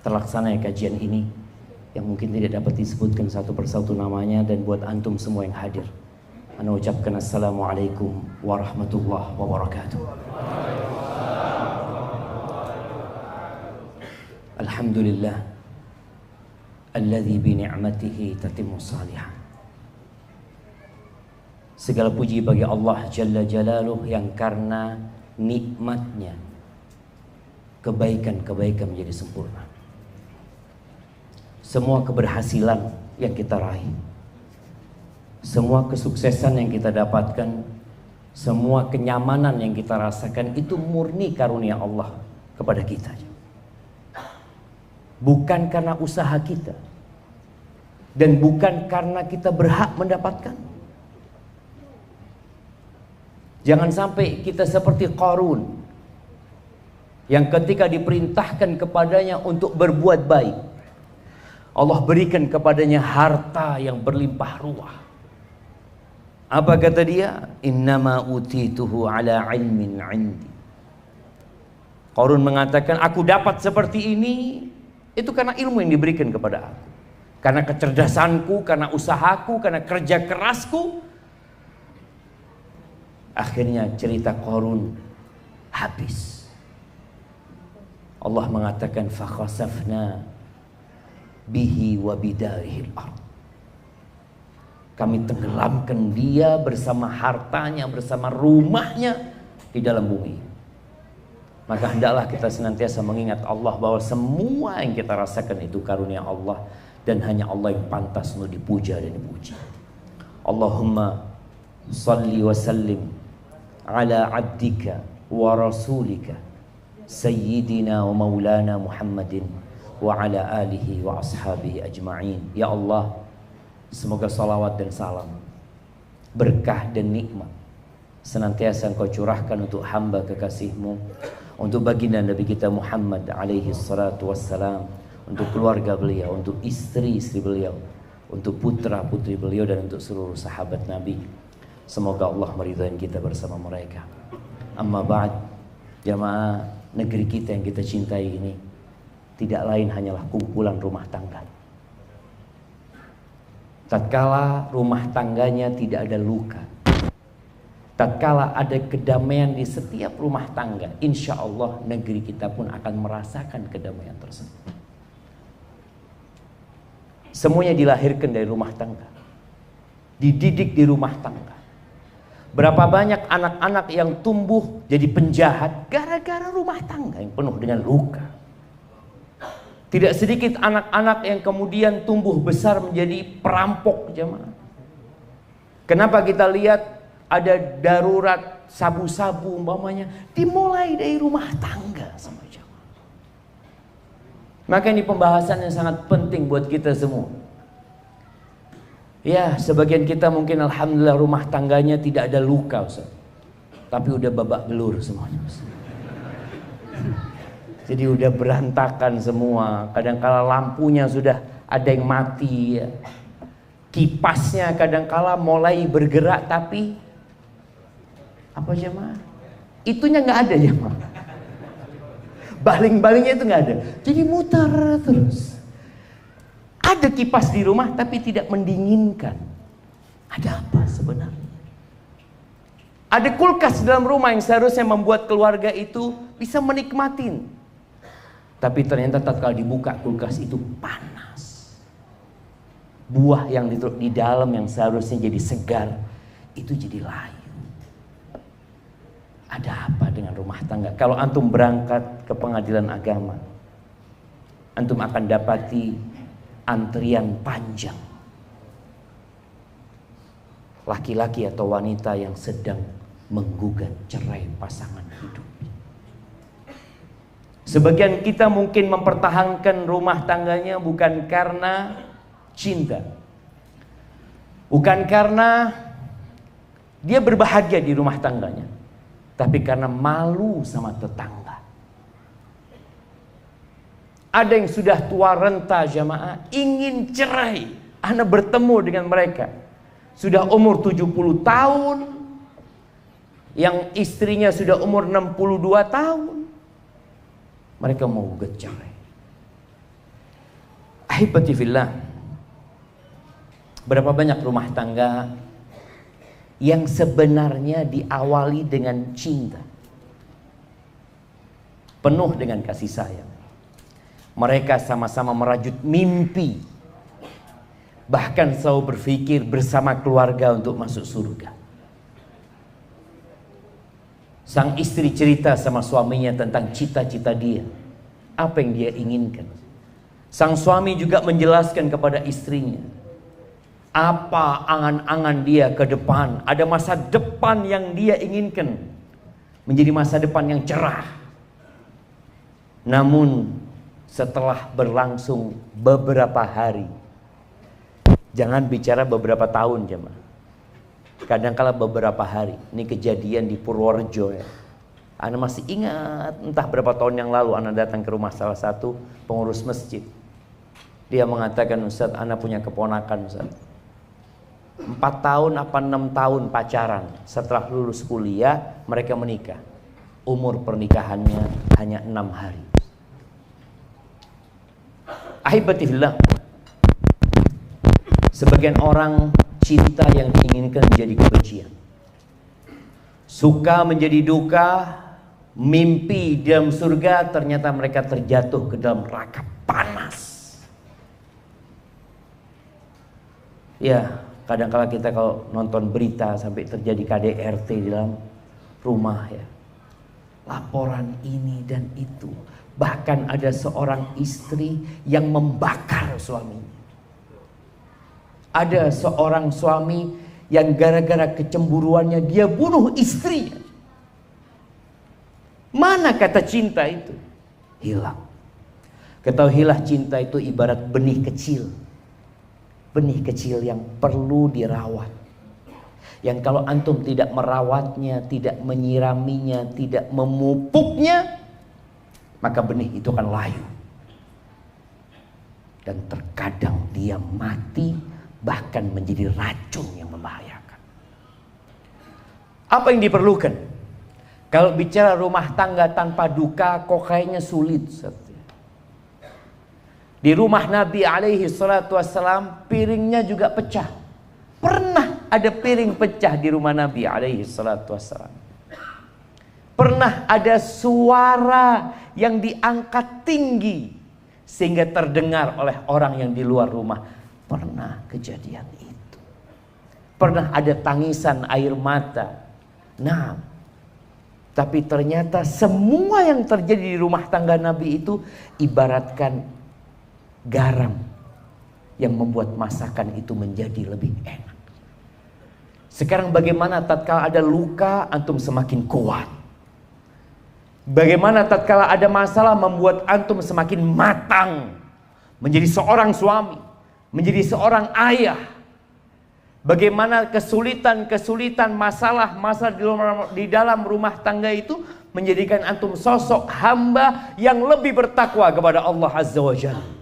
terlaksana kajian ini yang mungkin tidak dapat disebutkan satu persatu namanya, dan buat antum semua yang hadir, ana ucapkan assalamualaikum warahmatullahi wabarakatuh. Alhamdulillah alladzi bi ni'matihi tatimmu shalihan. Segala puji bagi Allah Jalla Jalaluh yang karena nikmatnya kebaikan-kebaikan menjadi sempurna. Semua keberhasilan yang kita raih, semua kesuksesan yang kita dapatkan, semua kenyamanan yang kita rasakan itu murni karunia Allah kepada kita. Bukan karena usaha kita, dan bukan karena kita berhak mendapatkan. Jangan sampai kita seperti Qarun yang ketika diperintahkan kepadanya untuk berbuat baik, Allah berikan kepadanya harta yang berlimpah ruah. Apa kata dia? Innama utituhu ala ilmin indi. Qarun mengatakan, aku dapat seperti ini itu karena ilmu yang diberikan kepada aku, karena kecerdasanku, karena usahaku, karena kerja kerasku. Akhirnya cerita Qarun habis. Allah mengatakan fakhasafna bihi wa bidarihil ardh. Kami tenggelamkan dia bersama hartanya, bersama rumahnya di dalam bumi. Maka hendaklah kita senantiasa mengingat Allah bahwa semua yang kita rasakan itu karunia Allah, dan hanya Allah yang pantas untuk dipuja dan dipuji. Allahumma salli wa sallim ala abdika wa rasulika sayyidina wa maulana Muhammadin wa ala alihi wa ashabihi ajma'in. Ya Allah, semoga salawat dan salam, berkah dan nikmat senantiasa Engkau curahkan untuk hamba kekasih-Mu, untuk baginda Nabi kita Muhammad alaihi salatu wassalam, untuk keluarga beliau, untuk istri-istri beliau, untuk putra-putri beliau, dan untuk seluruh sahabat Nabi. Semoga Allah meridhai kita bersama mereka. Amma ba'd, jamaah, negeri kita yang kita cintai ini tidak lain hanyalah kumpulan rumah tangga. Tatkala rumah tangganya tidak ada luka, tatkala ada kedamaian di setiap rumah tangga, insya Allah negeri kita pun akan merasakan kedamaian tersebut. Semuanya dilahirkan dari rumah tangga, dididik di rumah tangga. Berapa banyak anak-anak yang tumbuh jadi penjahat gara-gara rumah tangga yang penuh dengan luka. Tidak sedikit anak-anak yang kemudian tumbuh besar menjadi perampok, jemaah. Kenapa kita lihat ada darurat sabu-sabu umpamanya dimulai dari rumah tangga sama jemaah. Maka ini pembahasan yang sangat penting buat kita semua. Ya, sebagian kita mungkin alhamdulillah rumah tangganya tidak ada luka, Ustaz. Tapi udah babak belur semuanya, Ustaz. Jadi udah berantakan semua. Kadangkala lampunya sudah ada yang mati ya. Kipasnya kadangkala mulai bergerak tapi apa jemaah? Itunya nggak ada jemaah. Baling-balingnya itu nggak ada. Jadi muter terus. Ada kipas di rumah tapi tidak mendinginkan. Ada apa sebenarnya? Ada kulkas dalam rumah yang seharusnya membuat keluarga itu bisa menikmatin. Tapi ternyata tatkala dibuka kulkas itu panas. Buah yang di dalam yang seharusnya jadi segar itu jadi layu. Ada apa dengan rumah tangga? Kalau antum berangkat ke pengadilan agama, antum akan dapati antrian panjang. Laki-laki atau wanita yang sedang menggugat cerai pasangan hidup. Sebagian kita mungkin mempertahankan rumah tangganya bukan karena cinta, bukan karena dia berbahagia di rumah tangganya, tapi karena malu sama tetangga. Ada yang sudah tua renta jamaah ingin cerai. Anda bertemu dengan mereka sudah umur 70 tahun, yang istrinya sudah umur 62 tahun. Mereka mau cerai. Ahibati fillah, berapa banyak rumah tangga yang sebenarnya diawali dengan cinta, penuh dengan kasih sayang. Mereka sama-sama merajut mimpi, bahkan selalu berpikir bersama keluarga untuk masuk surga. Sang istri cerita sama suaminya tentang cita-cita dia, apa yang dia inginkan. Sang suami juga menjelaskan kepada istrinya apa angan-angan dia ke depan. Ada masa depan yang dia inginkan menjadi masa depan yang cerah. Namun setelah berlangsung beberapa hari, jangan bicara beberapa tahun jemaah, kadangkala beberapa hari. Ini kejadian di Purworejo ya. Ana masih ingat, entah berapa tahun yang lalu Ana datang ke rumah salah satu pengurus masjid. Dia mengatakan, Ustaz, Ana punya keponakan, Ustaz. 4 tahun apa 6 tahun pacaran. Setelah lulus kuliah mereka menikah. Umur pernikahannya hanya 6 hari. Ahibati fillah, sebagian orang cinta yang diinginkan menjadi kebencian, suka menjadi duka, mimpi di dalam surga, ternyata mereka terjatuh ke dalam neraka panas. Ya, kadang-kala kita kalau nonton berita sampai terjadi KDRT di dalam rumah ya, laporan ini dan itu. Bahkan ada seorang istri yang membakar suaminya. Ada seorang suami yang gara-gara kecemburuannya dia bunuh istrinya. Mana kata cinta itu? Hilang. Ketahuilah, cinta itu ibarat benih kecil. Benih kecil yang perlu dirawat. Yang kalau antum tidak merawatnya, tidak menyiraminya, tidak memupuknya, maka benih itu akan layu. Dan terkadang dia mati, bahkan menjadi racun yang membahayakan. Apa yang diperlukan? Kalau bicara rumah tangga tanpa duka, kok kayaknya sulit. Di rumah Nabi alaihi salatu wassalam, piringnya juga pecah. Pernah ada piring pecah di rumah Nabi alaihi salatu wassalam. Pernah ada suara yang diangkat tinggi sehingga terdengar oleh orang yang di luar rumah. Pernah kejadian itu. Pernah ada tangisan air mata. Nah, tapi ternyata semua yang terjadi di rumah tangga Nabi itu ibaratkan garam yang membuat masakan itu menjadi lebih enak. Sekarang bagaimana tatkala ada luka, antum semakin kuat. Bagaimana tatkala ada masalah membuat antum semakin matang menjadi seorang suami, menjadi seorang ayah. Bagaimana kesulitan-kesulitan, masalah-masalah di dalam rumah tangga itu menjadikan antum sosok hamba yang lebih bertakwa kepada Allah Azza wa Jalla.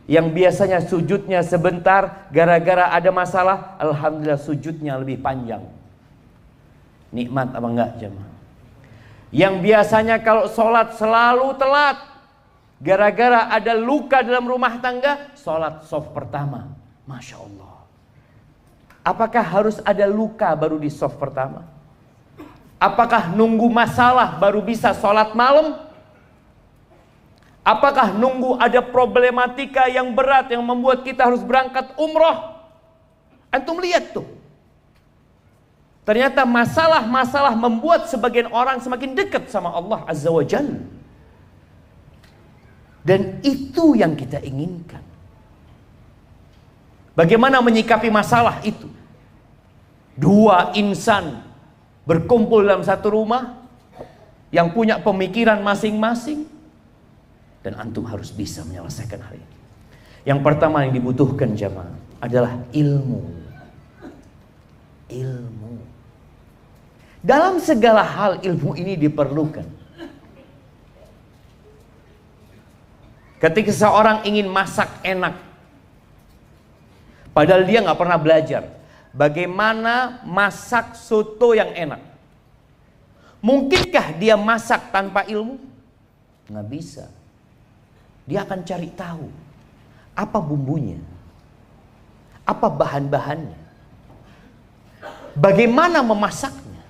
Yang biasanya sujudnya sebentar, gara-gara ada masalah, alhamdulillah sujudnya lebih panjang. Nikmat apa enggak jemaah? Yang biasanya kalau sholat selalu telat, gara-gara ada luka dalam rumah tangga, sholat shaf pertama. Masya Allah. Apakah harus ada luka baru di shaf pertama? Apakah nunggu masalah baru bisa sholat malam? Apakah nunggu ada problematika yang berat yang membuat kita harus berangkat umroh? Antum lihat tuh. Ternyata masalah-masalah membuat sebagian orang semakin dekat sama Allah Azza wa Jalla. Dan itu yang kita inginkan. Bagaimana menyikapi masalah itu? Dua insan berkumpul dalam satu rumah yang punya pemikiran masing-masing. Dan antum harus bisa menyelesaikan hal ini. Yang pertama yang dibutuhkan jamaah adalah ilmu. Ilmu. Dalam segala hal ilmu ini diperlukan. Ketika seorang ingin masak enak, padahal dia nggak pernah belajar bagaimana masak soto yang enak. Mungkinkah dia masak tanpa ilmu? Nggak bisa. Dia akan cari tahu. Apa bumbunya? Apa bahan-bahannya? Bagaimana memasaknya?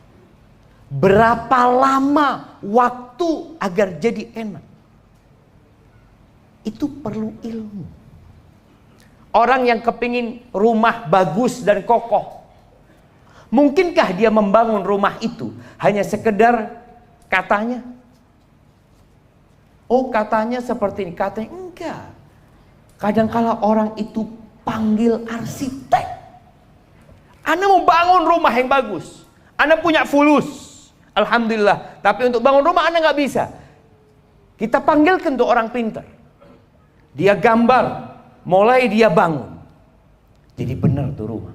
Berapa lama waktu agar jadi enak? Itu perlu ilmu. Orang yang kepingin rumah bagus dan kokoh, mungkinkah dia membangun rumah itu hanya sekedar katanya? Oh, katanya seperti ini, katanya enggak. Kadangkala orang itu panggil arsitek. Anda mau bangun rumah yang bagus, Anda punya fulus, alhamdulillah. Tapi untuk bangun rumah Anda nggak bisa. Kita panggilkan tuh orang pintar. Dia gambar, mulai dia bangun. Jadi benar tuh rumah.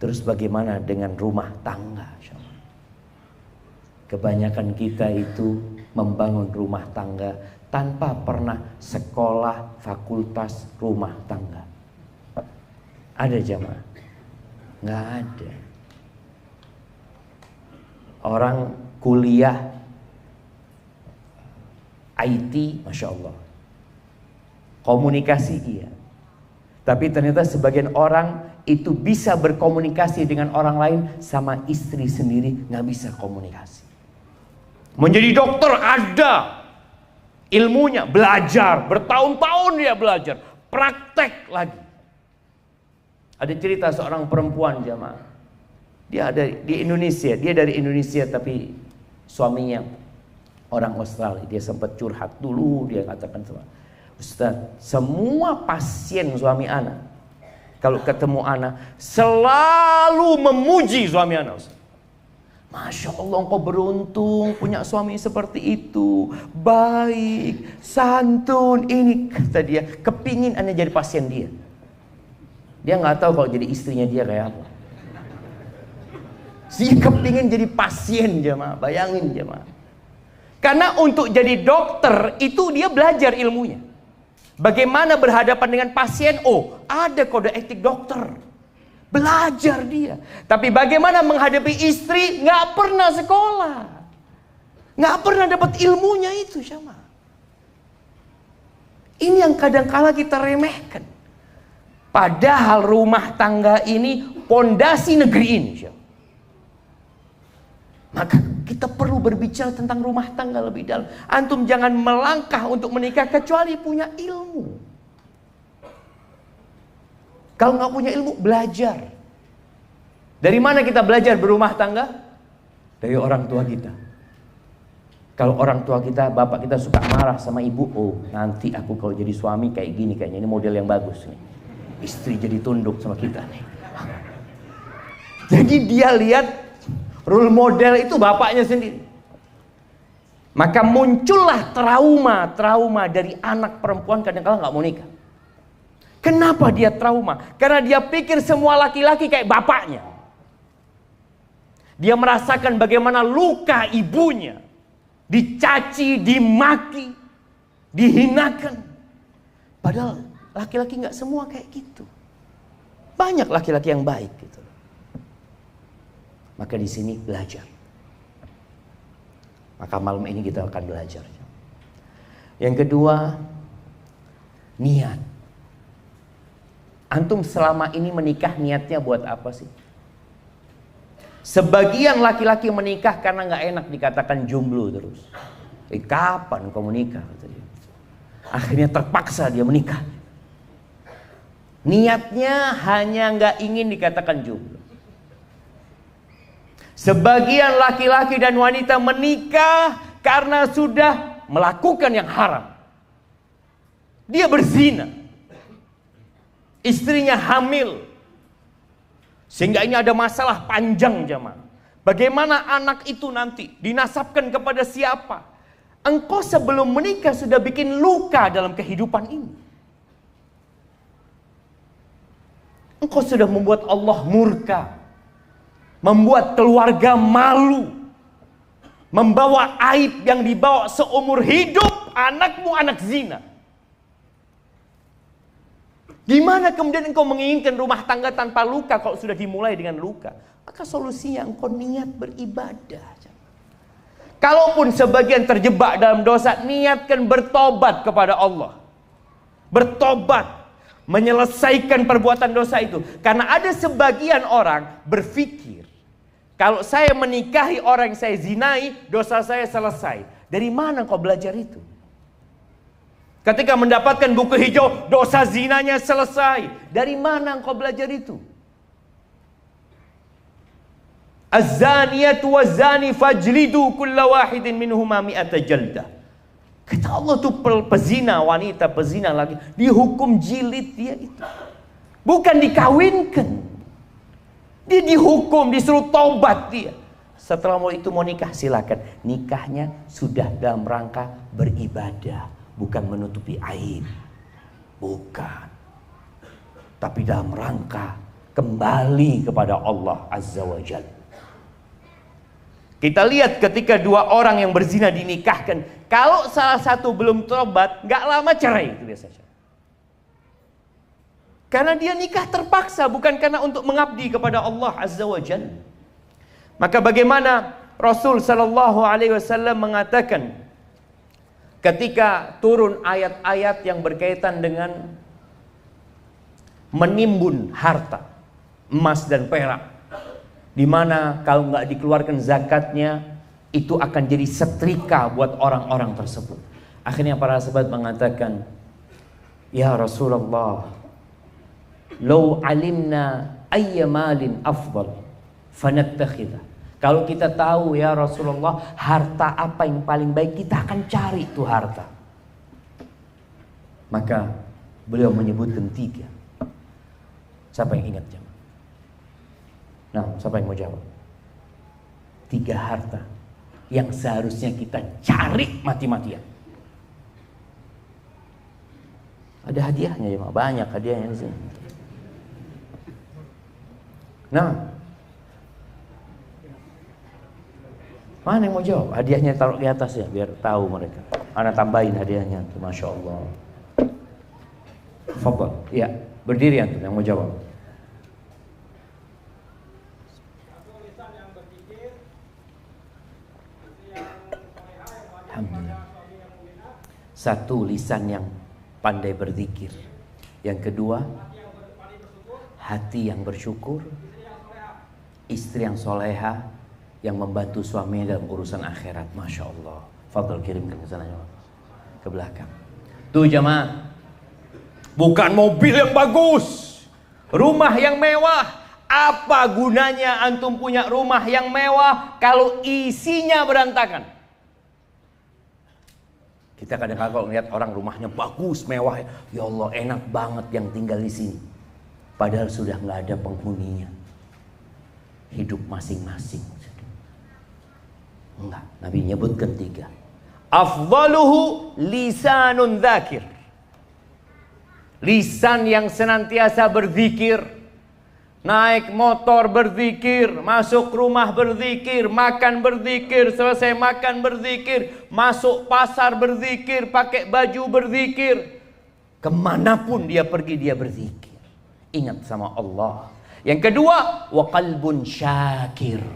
Terus bagaimana dengan rumah tangga? Kebanyakan kita itu membangun rumah tangga tanpa pernah sekolah fakultas rumah tangga. Ada jamaah? Nggak ada. Orang kuliah IT, Masya Allah. Komunikasi iya. Tapi ternyata sebagian orang itu bisa berkomunikasi dengan orang lain, sama istri sendiri nggak bisa komunikasi. Menjadi dokter ada ilmunya, belajar, bertahun-tahun dia belajar, praktek lagi. Ada cerita seorang perempuan jamaah. Dia ada di Indonesia, dia dari Indonesia tapi suaminya orang Australia. Dia sempat curhat dulu, dia katakan, Ustaz, semua pasien suami ana kalau ketemu ana selalu memuji suami ana, Ustaz. Masya Allah, engkau beruntung punya suami seperti itu, baik, santun. Ini kata dia, kepingin ana jadi pasien dia. Dia nggak tahu kalau jadi istrinya dia kayak apa. Dia kepingin jadi pasien jemaah, bayangin jemaah. Karena untuk jadi dokter itu dia belajar ilmunya. Bagaimana berhadapan dengan pasien? Oh, ada kode etik dokter. Belajar dia. Tapi bagaimana menghadapi istri? Nggak pernah sekolah. Nggak pernah dapat ilmunya itu sama. Ini yang kadang-kala kita remehkan. Padahal rumah tangga ini pondasi negeri ini. Maka kita perlu berbicara tentang rumah tangga lebih dalam. Antum jangan melangkah untuk menikah kecuali punya ilmu. Kalau nggak punya ilmu, belajar. Dari mana kita belajar berumah tangga? Dari orang tua kita. Kalau orang tua kita, bapak kita suka marah sama ibu, oh nanti aku kalau jadi suami kayak gini, kayaknya ini model yang bagus nih. Istri jadi tunduk sama kita nih. Jadi dia lihat role model itu bapaknya sendiri. Maka muncullah trauma dari anak perempuan kadang-kala nggak mau nikah. Kenapa dia trauma? Karena dia pikir semua laki-laki kayak bapaknya. Dia merasakan bagaimana luka ibunya. Dicaci, dimaki, dihinakan. Padahal laki-laki nggak semua kayak gitu. Banyak laki-laki yang baik gitu. Maka di sini belajar. Maka malam ini kita akan belajar. Yang kedua, niat. Antum selama ini menikah niatnya buat apa sih? Sebagian laki-laki menikah karena nggak enak dikatakan jomblo terus. Kapan kau menikah? Akhirnya terpaksa dia menikah. Niatnya hanya nggak ingin dikatakan jomblo. Sebagian laki-laki dan wanita menikah karena sudah melakukan yang haram. Dia berzina. Istrinya hamil. Sehingga ini ada masalah panjang jemaah. Bagaimana anak itu nanti dinasabkan kepada siapa? Engkau sebelum menikah sudah bikin luka dalam kehidupan ini. Engkau sudah membuat Allah murka. Membuat keluarga malu. Membawa aib yang dibawa seumur hidup anakmu anak zina. Gimana kemudian engkau menginginkan rumah tangga tanpa luka kalau sudah dimulai dengan luka? Maka solusinya engkau niat beribadah. Kalaupun sebagian terjebak dalam dosa, niatkan bertobat kepada Allah. bertobat, menyelesaikan perbuatan dosa itu. Karena ada sebagian orang berpikir, kalau saya menikahi orang yang saya zinai, dosa saya selesai. Dari mana kau belajar itu? Ketika mendapatkan buku hijau, dosa zinanya selesai. Dari mana engkau belajar itu? Az-zaniyatu waz-zani fajlidu kulla wahidin minhuma mi'ata jaldah. Kata Allah tuh pezina, wanita pezina lagi, dihukum jilid dia itu. Bukan dikawinkan. Dia dihukum, disuruh tobat dia. Setelah itu mau nikah, silakan. Nikahnya sudah dalam rangka beribadah, bukan menutupi aib. Bukan. Tapi dalam rangka kembali kepada Allah Azza wa Jalla. Kita lihat ketika dua orang yang berzina dinikahkan, kalau salah satu belum tobat, gak lama cerai itu biasanya. Karena dia nikah terpaksa, bukan karena untuk mengabdi kepada Allah Azza wa Jalla. Maka bagaimana Rasul Sallallahu Alaihi Wasallam mengatakan ketika turun ayat-ayat yang berkaitan dengan menimbun harta emas dan perak, di mana kalau nggak dikeluarkan zakatnya itu akan jadi setrika buat orang-orang tersebut. Akhirnya para sahabat mengatakan, ya Rasulullah, lau alimna ayya malin afdal fanattakhidha. Kalau kita tahu ya Rasulullah, harta apa yang paling baik, kita akan cari itu harta. Maka beliau menyebutkan 3. Siapa yang ingat? Nah, siapa yang mau jawab? 3 harta yang seharusnya kita cari mati-matian. Ada hadiahnya ya, banyak hadiahnya di sini. Nah, mana yang mau jawab? Hadiahnya taruh di atas ya, biar tahu mereka. Ana tambahin hadiahnya, masya Allah. Fadhal, ya, berdiri antum yang mau jawab. Alhamdulillah. 1, lisan yang pandai berzikir. Yang kedua, hati yang bersyukur. Istri yang soleha, yang membantu suaminya dalam urusan akhirat. Masya Allah. Fadl, kirimkan ke sana, ke belakang. Tuh jamaah, bukan mobil yang bagus, rumah yang mewah. Apa gunanya antum punya rumah yang mewah kalau isinya berantakan? Kita kadang-kadang kalau lihat orang rumahnya bagus, mewah, ya Allah enak banget yang tinggal di sini. Padahal sudah nggak ada penghuninya. Hidup masing-masing. Enggak, Nabi nyebutkan 3. Afdaluhu lisanun dzakir. Lisan yang senantiasa berzikir. Naik motor berzikir, masuk rumah berzikir, makan berzikir, selesai makan berzikir, masuk pasar berzikir, pakai baju berzikir. Kemanapun dia pergi dia berzikir. Ingat sama Allah. Yang kedua, wa qalbun syakir.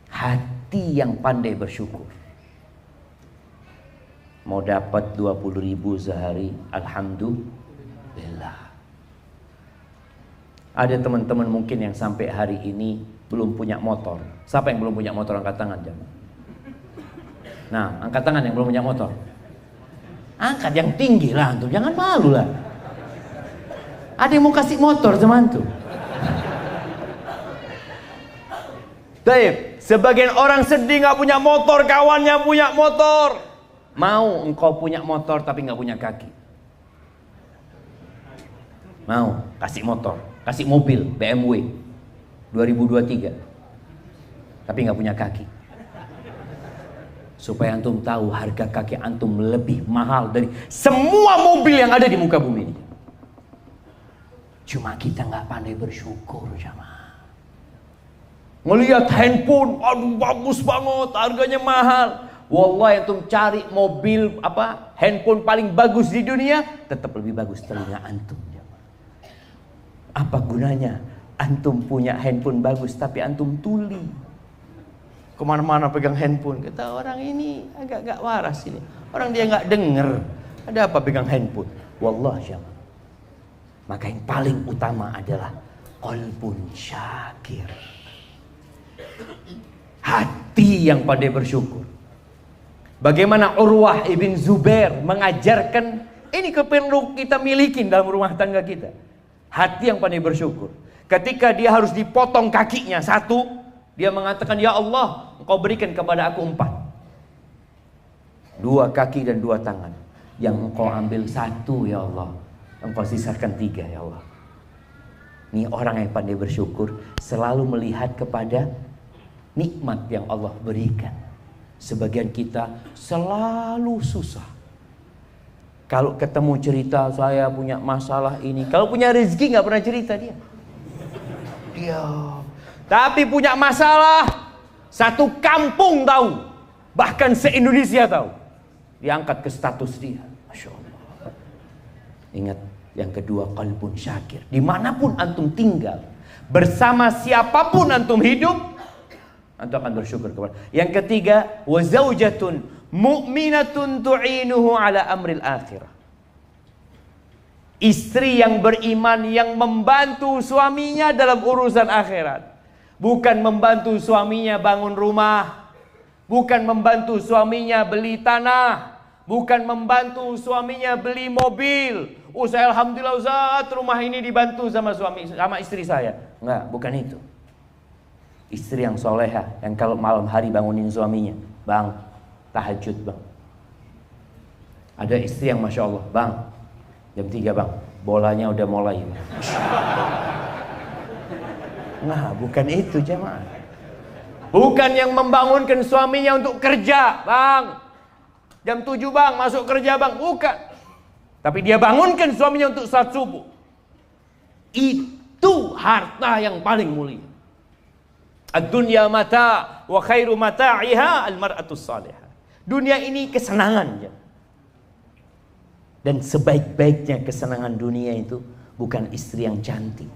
Hati yang pandai bersyukur. Mau dapat 20.000 sehari, alhamdulillah. Ada teman-teman mungkin yang sampai hari ini belum punya motor. Siapa yang belum punya motor, angkat tangan jangan. Nah, angkat tangan yang belum punya motor. Angkat yang tinggi lah antum, jangan malu lah. Ada yang mau kasih motor sama antum. Baik, sebagian orang sedih nggak punya motor, kawannya punya motor. Mau engkau punya motor tapi nggak punya kaki? Mau kasih motor, kasih mobil BMW 2023 tapi nggak punya kaki, supaya antum tahu harga kaki antum lebih mahal dari semua mobil yang ada di muka bumi ini. Cuma kita nggak pandai bersyukur, jamaah. Ngelihat handphone, aduh bagus banget, harganya mahal. Wallahi antum cari mobil handphone paling bagus di dunia, tetap lebih bagus telinga antum. Apa gunanya antum punya handphone bagus tapi antum tuli, kemana-mana pegang handphone? Kata orang ini agak-agak waras ini, orang dia nggak denger. Ada apa pegang handphone? Wallah jamaah. Maka yang paling utama adalah qalbun syakir. Hati yang pandai bersyukur. Bagaimana Urwah ibn Zubair mengajarkan, ini perlu kita miliki dalam rumah tangga kita. Hati yang pandai bersyukur. Ketika dia harus dipotong kakinya satu, dia mengatakan, ya Allah, Engkau berikan kepada aku 4. 2 kaki dan 2 tangan. Yang Engkau ambil 1 ya Allah, Engkau sisakan 3 ya Allah. Ini orang yang pandai bersyukur selalu melihat kepada nikmat yang Allah berikan. Sebagian kita selalu susah. Kalau ketemu cerita saya punya masalah ini, kalau punya rezeki nggak pernah cerita dia. Diam. Tapi punya masalah, satu kampung tahu, bahkan se-Indonesia tahu. Diangkat ke status dia. Masya Allah. Ingat yang kedua, qalbun syakir. Dimanapun antum tinggal, bersama siapapun antum hidup, antum akan bersyukur kepada. Yang ketiga, wa zaujatun mu'minatun tu'inuhu ala amril akhirah. Istri yang beriman yang membantu suaminya dalam urusan akhirat. Bukan membantu suaminya bangun rumah, bukan membantu suaminya beli tanah, bukan membantu suaminya beli mobil. Saya alhamdulillah Ustaz, rumah ini dibantu sama istri saya. Enggak, bukan itu. Istri yang soleha, yang kalau malam hari bangunin suaminya, bang, tahajud bang. Ada istri yang masya Allah, bang, jam 3 bang, bolanya udah mulai. Nah, bukan itu jemaah. Bukan yang membangunkan suaminya untuk kerja, bang, jam 7 bang, masuk kerja bang, bukan. Tapi dia bangunkan suaminya untuk salat subuh. Itu harta yang paling mulia. Ad-dunya mata wa khairu mata'iha al-mar'atus salihah. Dunia ini kesenangan. Dan sebaik-baiknya kesenangan dunia itu bukan istri yang cantik.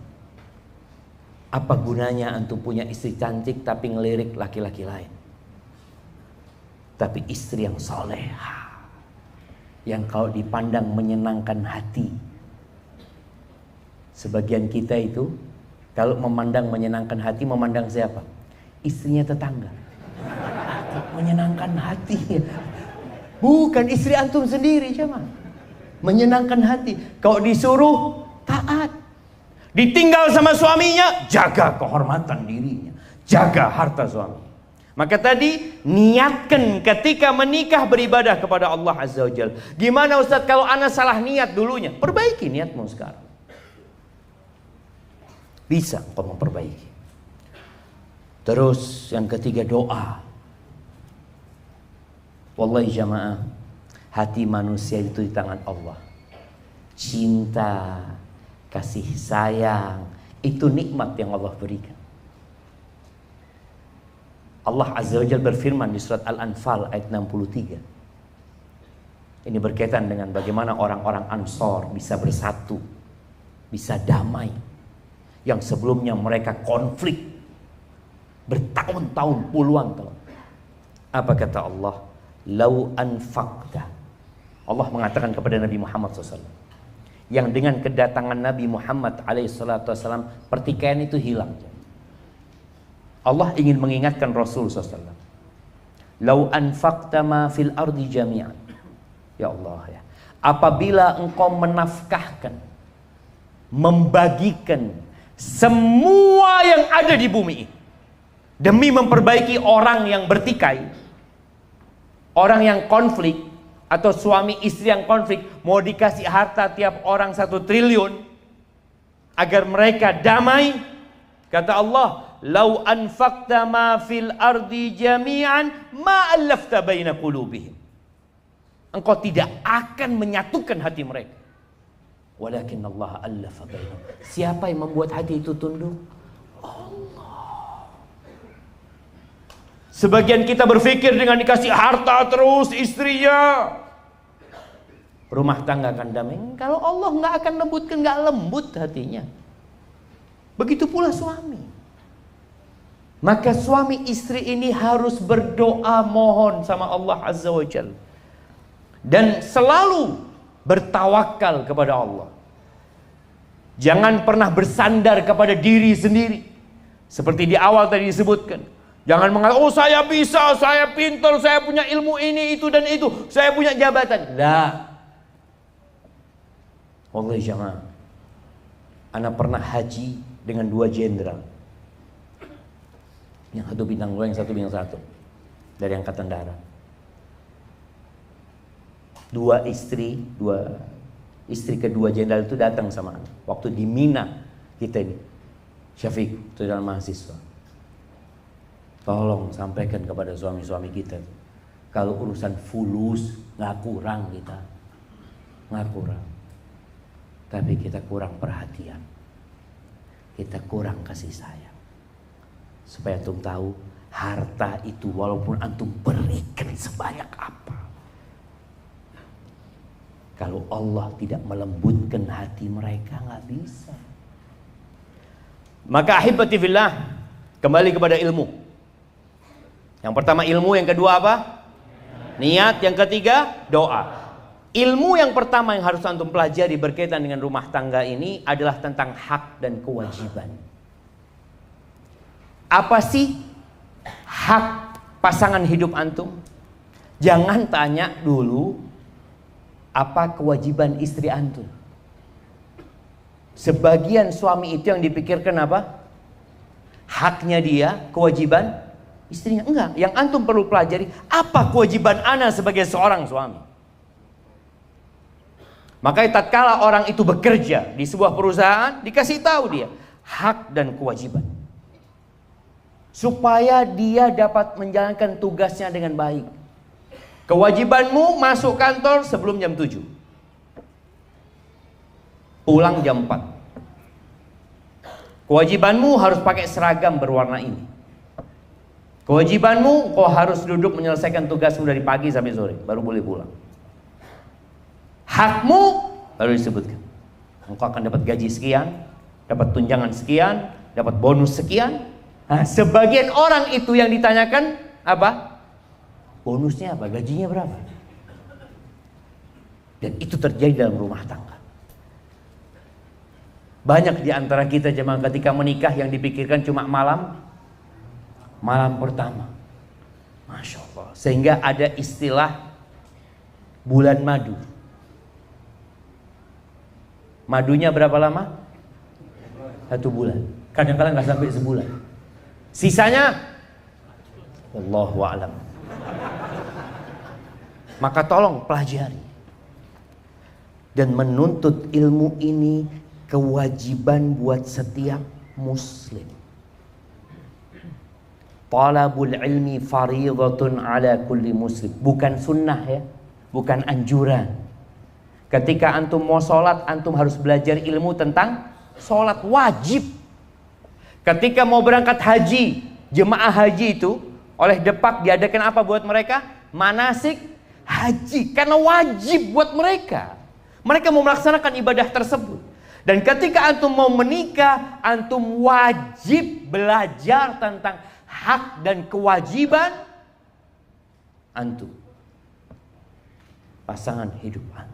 Apa gunanya antum punya istri cantik tapi ngelirik laki-laki lain? Tapi istri yang soleha, yang kalau dipandang menyenangkan hati. Sebagian kita itu kalau memandang menyenangkan hati, memandang siapa? Istrinya tetangga. Menyenangkan hati. Bukan istri antum sendiri, cuman menyenangkan hati. Kalau disuruh taat, ditinggal sama suaminya, jaga kehormatan dirinya, jaga harta suami. Maka tadi niatkan ketika menikah beribadah kepada Allah Azza wa Jalla. Gimana Ustaz kalau ana salah niat dulunya? Perbaiki niatmu sekarang. Bisa kau memperbaiki. Terus yang ketiga, doa. Wallahi jamaah, hati manusia itu di tangan Allah. Cinta, kasih sayang, itu nikmat yang Allah berikan. Allah Azza wa Jalla berfirman di surat Al-Anfal ayat 63. Ini berkaitan dengan bagaimana orang-orang Ansor bisa bersatu, bisa damai. Yang sebelumnya mereka konflik bertahun-tahun, puluhan tahun. Apa kata Allah? Lau anfaqta. Allah mengatakan kepada Nabi Muhammad SAW, yang dengan kedatangan Nabi Muhammad SAW pertikaian itu hilang. Allah ingin mengingatkan Rasul SAW. Lau anfaqta ma fil ardi jami'an. Ya Allah ya. Apabila engkau menafkahkan, membagikan semua yang ada di bumi demi memperbaiki orang yang bertikai, orang yang konflik, atau suami istri yang konflik, mau dikasih harta tiap orang 1 triliun agar mereka damai. Kata Allah, lau anfaqta ma fil ardi jami'an ma allafta baina qulubihim. Engkau tidak akan menyatukan hati mereka. Walakin Allah allafa bainahum. Siapa yang membuat hati itu tunduk? Allah. Sebagian kita berpikir dengan dikasih harta terus istrinya, rumah tangga akan damai. Kalau Allah nggak akan lembutkan, nggak lembut hatinya. Begitu pula suami. Maka suami istri ini harus berdoa mohon sama Allah Azza wa Jalla. Dan selalu bertawakal kepada Allah. Jangan pernah bersandar kepada diri sendiri. Seperti di awal tadi disebutkan. Jangan mengatakan, oh saya bisa, saya pintar, saya punya ilmu ini, itu dan itu, saya punya jabatan. Lah. Wallahi jamaah, ana pernah haji dengan 2 jenderal. Yang satu bintang 2, yang satu bintang 1 dari angkatan darat. 2 istri kedua jenderal itu datang sama ana. Waktu di Mina kita ini, Syafiq, saudara mahasiswa, tolong sampaikan kepada suami-suami kita, kalau urusan fulus nggak kurang kita, nggak kurang, tapi kita kurang perhatian, kita kurang kasih sayang. Supaya antum tahu, harta itu walaupun antum berikan sebanyak apa, kalau Allah tidak melembutkan hati mereka, nggak bisa. Maka ahibati fillah, kembali kepada ilmu. Yang pertama ilmu, yang kedua apa? Niat, yang ketiga doa. Ilmu yang pertama yang harus antum pelajari berkaitan dengan rumah tangga ini adalah tentang hak dan kewajiban. Apa sih hak pasangan hidup antum? Jangan tanya dulu apa kewajiban istri antum. Sebagian suami itu yang dipikirkan apa? Haknya dia, kewajiban istrinya. Enggak, yang antum perlu pelajari, apa kewajiban ana sebagai seorang suami. Makanya tatkala orang itu bekerja di sebuah perusahaan, dikasih tahu dia hak dan kewajiban, supaya dia dapat menjalankan tugasnya dengan baik. Kewajibanmu masuk kantor sebelum jam 7, pulang jam 4. Kewajibanmu harus pakai seragam berwarna ini. Kewajibanmu kau harus duduk menyelesaikan tugasmu dari pagi sampai sore, baru boleh pulang. Hakmu baru disebutkan, engkau akan dapat gaji sekian, dapat tunjangan sekian, dapat bonus sekian. Nah, sebagian orang itu yang ditanyakan apa? Bonusnya apa? Gajinya berapa? Dan itu terjadi dalam rumah tangga. Banyak di antara kita jemaah ketika menikah yang dipikirkan cuma malam pertama. Masya Allah. Sehingga ada istilah bulan madu. Madunya berapa lama? 1 bulan. Kadang-kadang nggak sampai sebulan. Sisanya wallahu a'lam. Maka tolong pelajari. Dan menuntut ilmu ini kewajiban buat setiap muslim. Talabul ilmi fariidatun ala kulli muslim. Bukan sunnah ya, bukan anjuran. Ketika antum mau sholat, antum harus belajar ilmu tentang sholat, wajib. Ketika mau berangkat haji, jemaah haji itu oleh Depak diadakan apa buat mereka? Manasik haji, karena wajib buat mereka. Mereka mau melaksanakan ibadah tersebut. Dan ketika antum mau menikah, antum wajib belajar tentang hak dan kewajiban antum, pasangan hidup antum.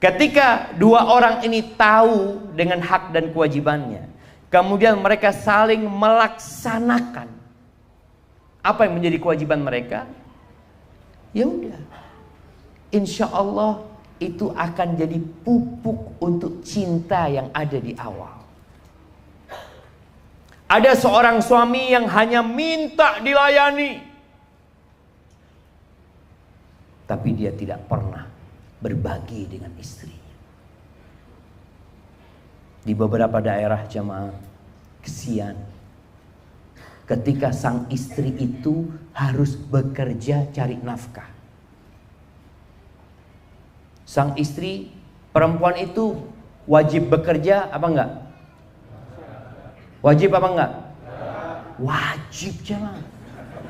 Ketika 2 orang ini tahu dengan hak dan kewajibannya, kemudian mereka saling melaksanakan apa yang menjadi kewajiban mereka, ya udah, insya Allah itu akan jadi pupuk untuk cinta yang ada di awal. Ada seorang suami yang hanya minta dilayani, tapi dia tidak pernah berbagi dengan istrinya. Di beberapa daerah jamaah, kesian ketika sang istri itu harus bekerja cari nafkah. Sang istri perempuan itu wajib bekerja apa enggak? Wajib apa enggak? Wajib jamaah.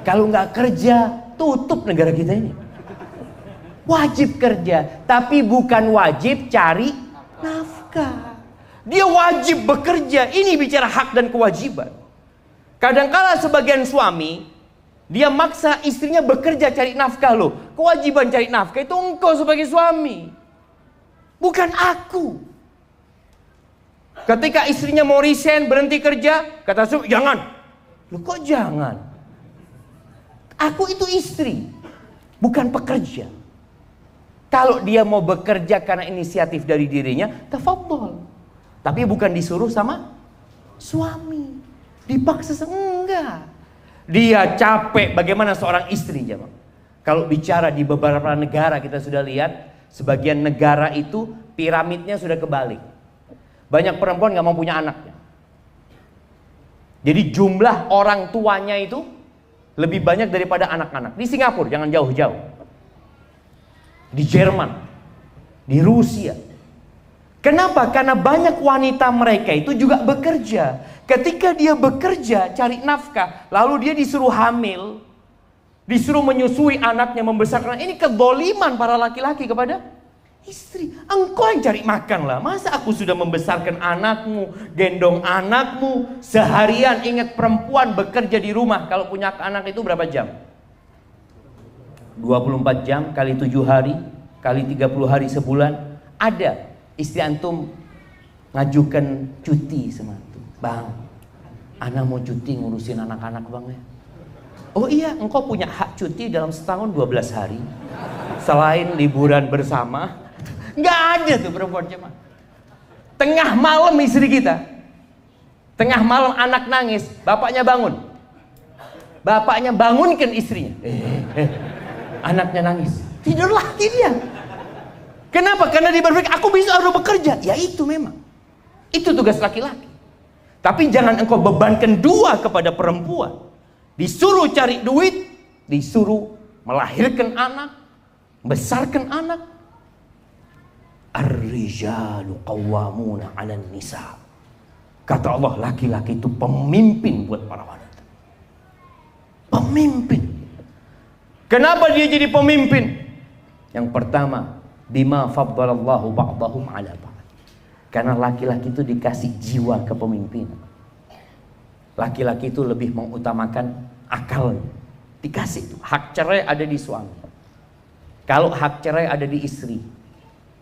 Kalau enggak kerja, tutup negara kita ini. Wajib kerja, tapi bukan wajib cari nafkah. Dia wajib bekerja. Ini bicara hak dan kewajiban. Kadangkala sebagian suami, dia maksa istrinya bekerja cari nafkah loh. Kewajiban cari nafkah itu engkau sebagai suami. bukan aku. Ketika istrinya mau resign, berhenti kerja, kata suami, jangan. Loh kok jangan? Aku itu istri, bukan pekerja. Kalau dia mau bekerja karena inisiatif dari dirinya, tafadhol. Tapi bukan disuruh sama suami. Dipaksa, enggak. Dia capek. Bagaimana seorang istri, jemaah? Kalau bicara di beberapa negara kita sudah lihat, sebagian negara itu piramidnya sudah kebalik. Banyak perempuan gak mau punya anaknya. Jadi jumlah orang tuanya itu lebih banyak daripada anak-anak. Di Singapura, jangan jauh-jauh. Di Jerman, di Rusia. Kenapa? Karena banyak wanita mereka itu juga bekerja. Ketika dia bekerja, cari nafkah, lalu dia disuruh hamil, disuruh menyusui anaknya, membesarkan. Ini kezaliman para laki-laki kepada istri. Engkau yang cari makan lah. Masa aku sudah membesarkan anakmu, gendong anakmu seharian. Ingat, perempuan bekerja di rumah kalau punya anak itu berapa jam? 24 jam kali 7 hari kali 30 hari sebulan. Ada istri antum ngajukan cuti sama antum, bang, anak mau cuti ngurusin anak-anak bang ya. Oh iya, engkau punya hak cuti dalam setahun 12 hari selain liburan bersama. Nggak ada tuh perempuan jemaah. Tengah malam istri kita, tengah malam anak nangis, bapaknya bangun. Bapaknya bangunkan istrinya. Anaknya nangis, tidur lagi dia. Kenapa? Karena dia berpikir aku bisa harus bekerja. Ya itu memang, itu tugas laki-laki. Tapi jangan engkau bebankan dua kepada perempuan. Disuruh cari duit, disuruh melahirkan anak, besarkan anak. Ar-rijalu qawwamuna 'alan nisa. Kata Allah, laki-laki itu pemimpin buat para wanita. Pemimpin. Kenapa dia jadi pemimpin? Yang pertama, bima faddalallahu ba'dahum 'ala ba'd. Karena laki-laki itu dikasih jiwa kepemimpinan. Laki-laki itu lebih mengutamakan akalnya. Dikasih itu. Hak cerai ada di suami. Kalau hak cerai ada di istri.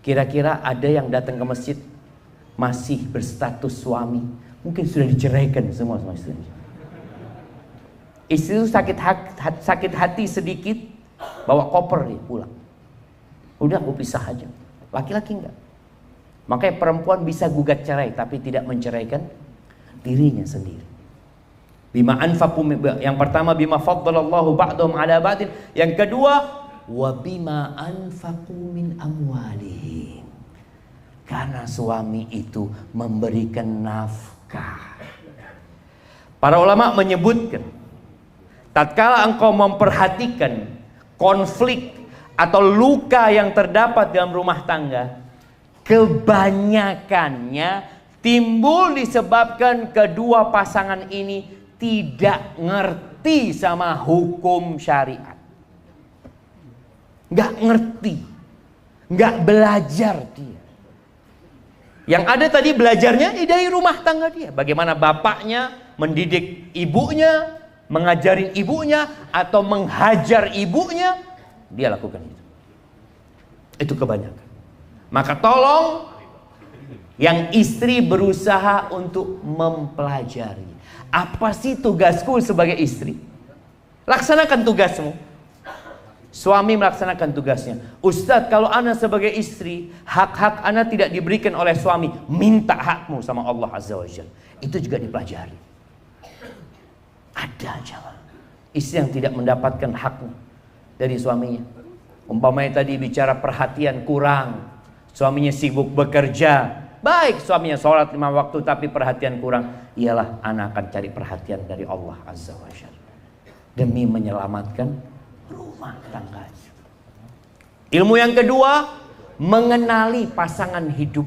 Kira-kira ada yang datang ke masjid masih berstatus suami, mungkin sudah diceraikan semua sama istrinya. Istri itu sakit hati sedikit, bawa koper dia pulang. Udah aku pisah aja. Laki-laki enggak. Makanya perempuan bisa gugat cerai tapi tidak menceraikan dirinya sendiri. Bima anfaqu, yang pertama bima faddalallahu ba'dahum 'ala ba'din. Yang kedua, wa bima anfaqu min amwalihim. Karena suami itu memberikan nafkah. Para ulama menyebutkan, tatkala engkau memperhatikan konflik atau luka yang terdapat dalam rumah tangga, kebanyakannya timbul disebabkan kedua pasangan ini tidak ngerti sama hukum syariat. Nggak ngerti, nggak belajar dia. Yang ada tadi belajarnya dari rumah tangga dia. Bagaimana bapaknya mendidik ibunya, mengajarin ibunya, atau menghajar ibunya, dia lakukan itu. Itu kebanyakan. Maka tolong yang istri berusaha untuk mempelajari. Apa sih tugasku sebagai istri? Laksanakan tugasmu. Suami melaksanakan tugasnya. Ustadz, kalau ana sebagai istri, hak-hak ana tidak diberikan oleh suami, minta hakmu sama Allah Azza wa Jalla. Itu juga dipelajari. Ada aja istri yang tidak mendapatkan haknya dari suaminya. Umpamanya tadi bicara perhatian kurang, suaminya sibuk bekerja. Baik suaminya sholat 5 waktu tapi perhatian kurang. Iyalah, ana akan cari perhatian dari Allah Azza wa Jalla demi menyelamatkan rumah tangganya. Ilmu yang kedua, mengenali pasangan hidup.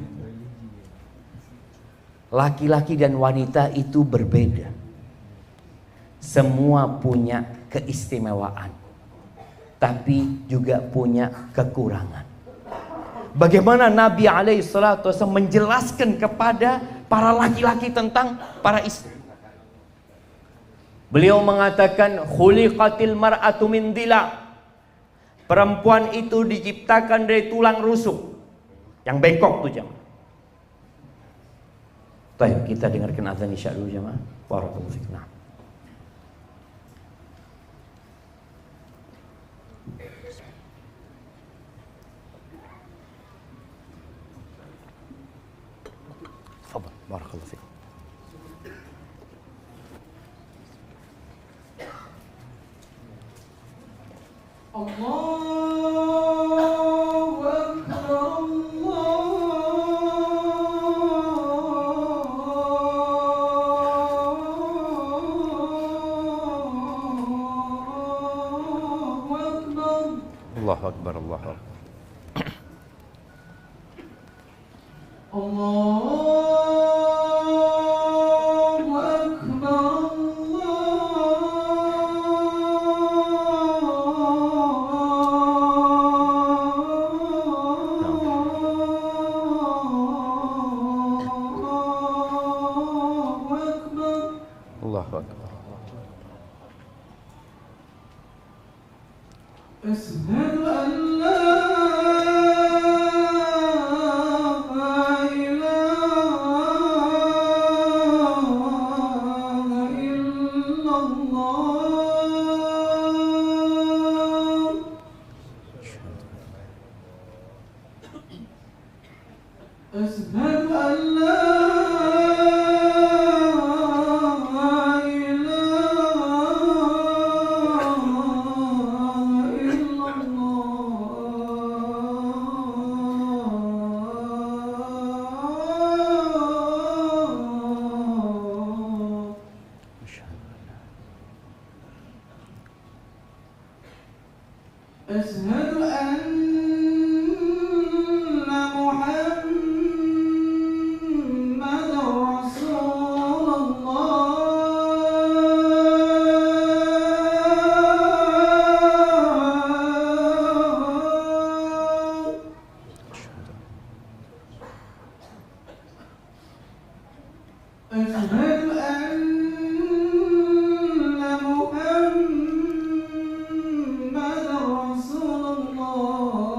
Laki-laki dan wanita itu berbeda. Semua punya keistimewaan, tapi juga punya kekurangan. Bagaimana Nabi SAW menjelaskan kepada para laki-laki tentang para istri. Beliau mengatakan, khuliqatil mar'atu min dila. Perempuan itu diciptakan dari tulang rusuk. Yang bengkok tuh jamaah. Baik, kita dengarkan azan isya dulu jamaah. Barakallahu fikum. Nah. Tafadhal, barakallahu fikum. Allahu Akbar, Allahu Akbar, Allahu Akbar. Allahu Akbar, Allahu Akbar. أشهد أن لا إله إلا الله أشهد أن لا أشهد أن محمد رسول الله أشهد أن محمد رسول الله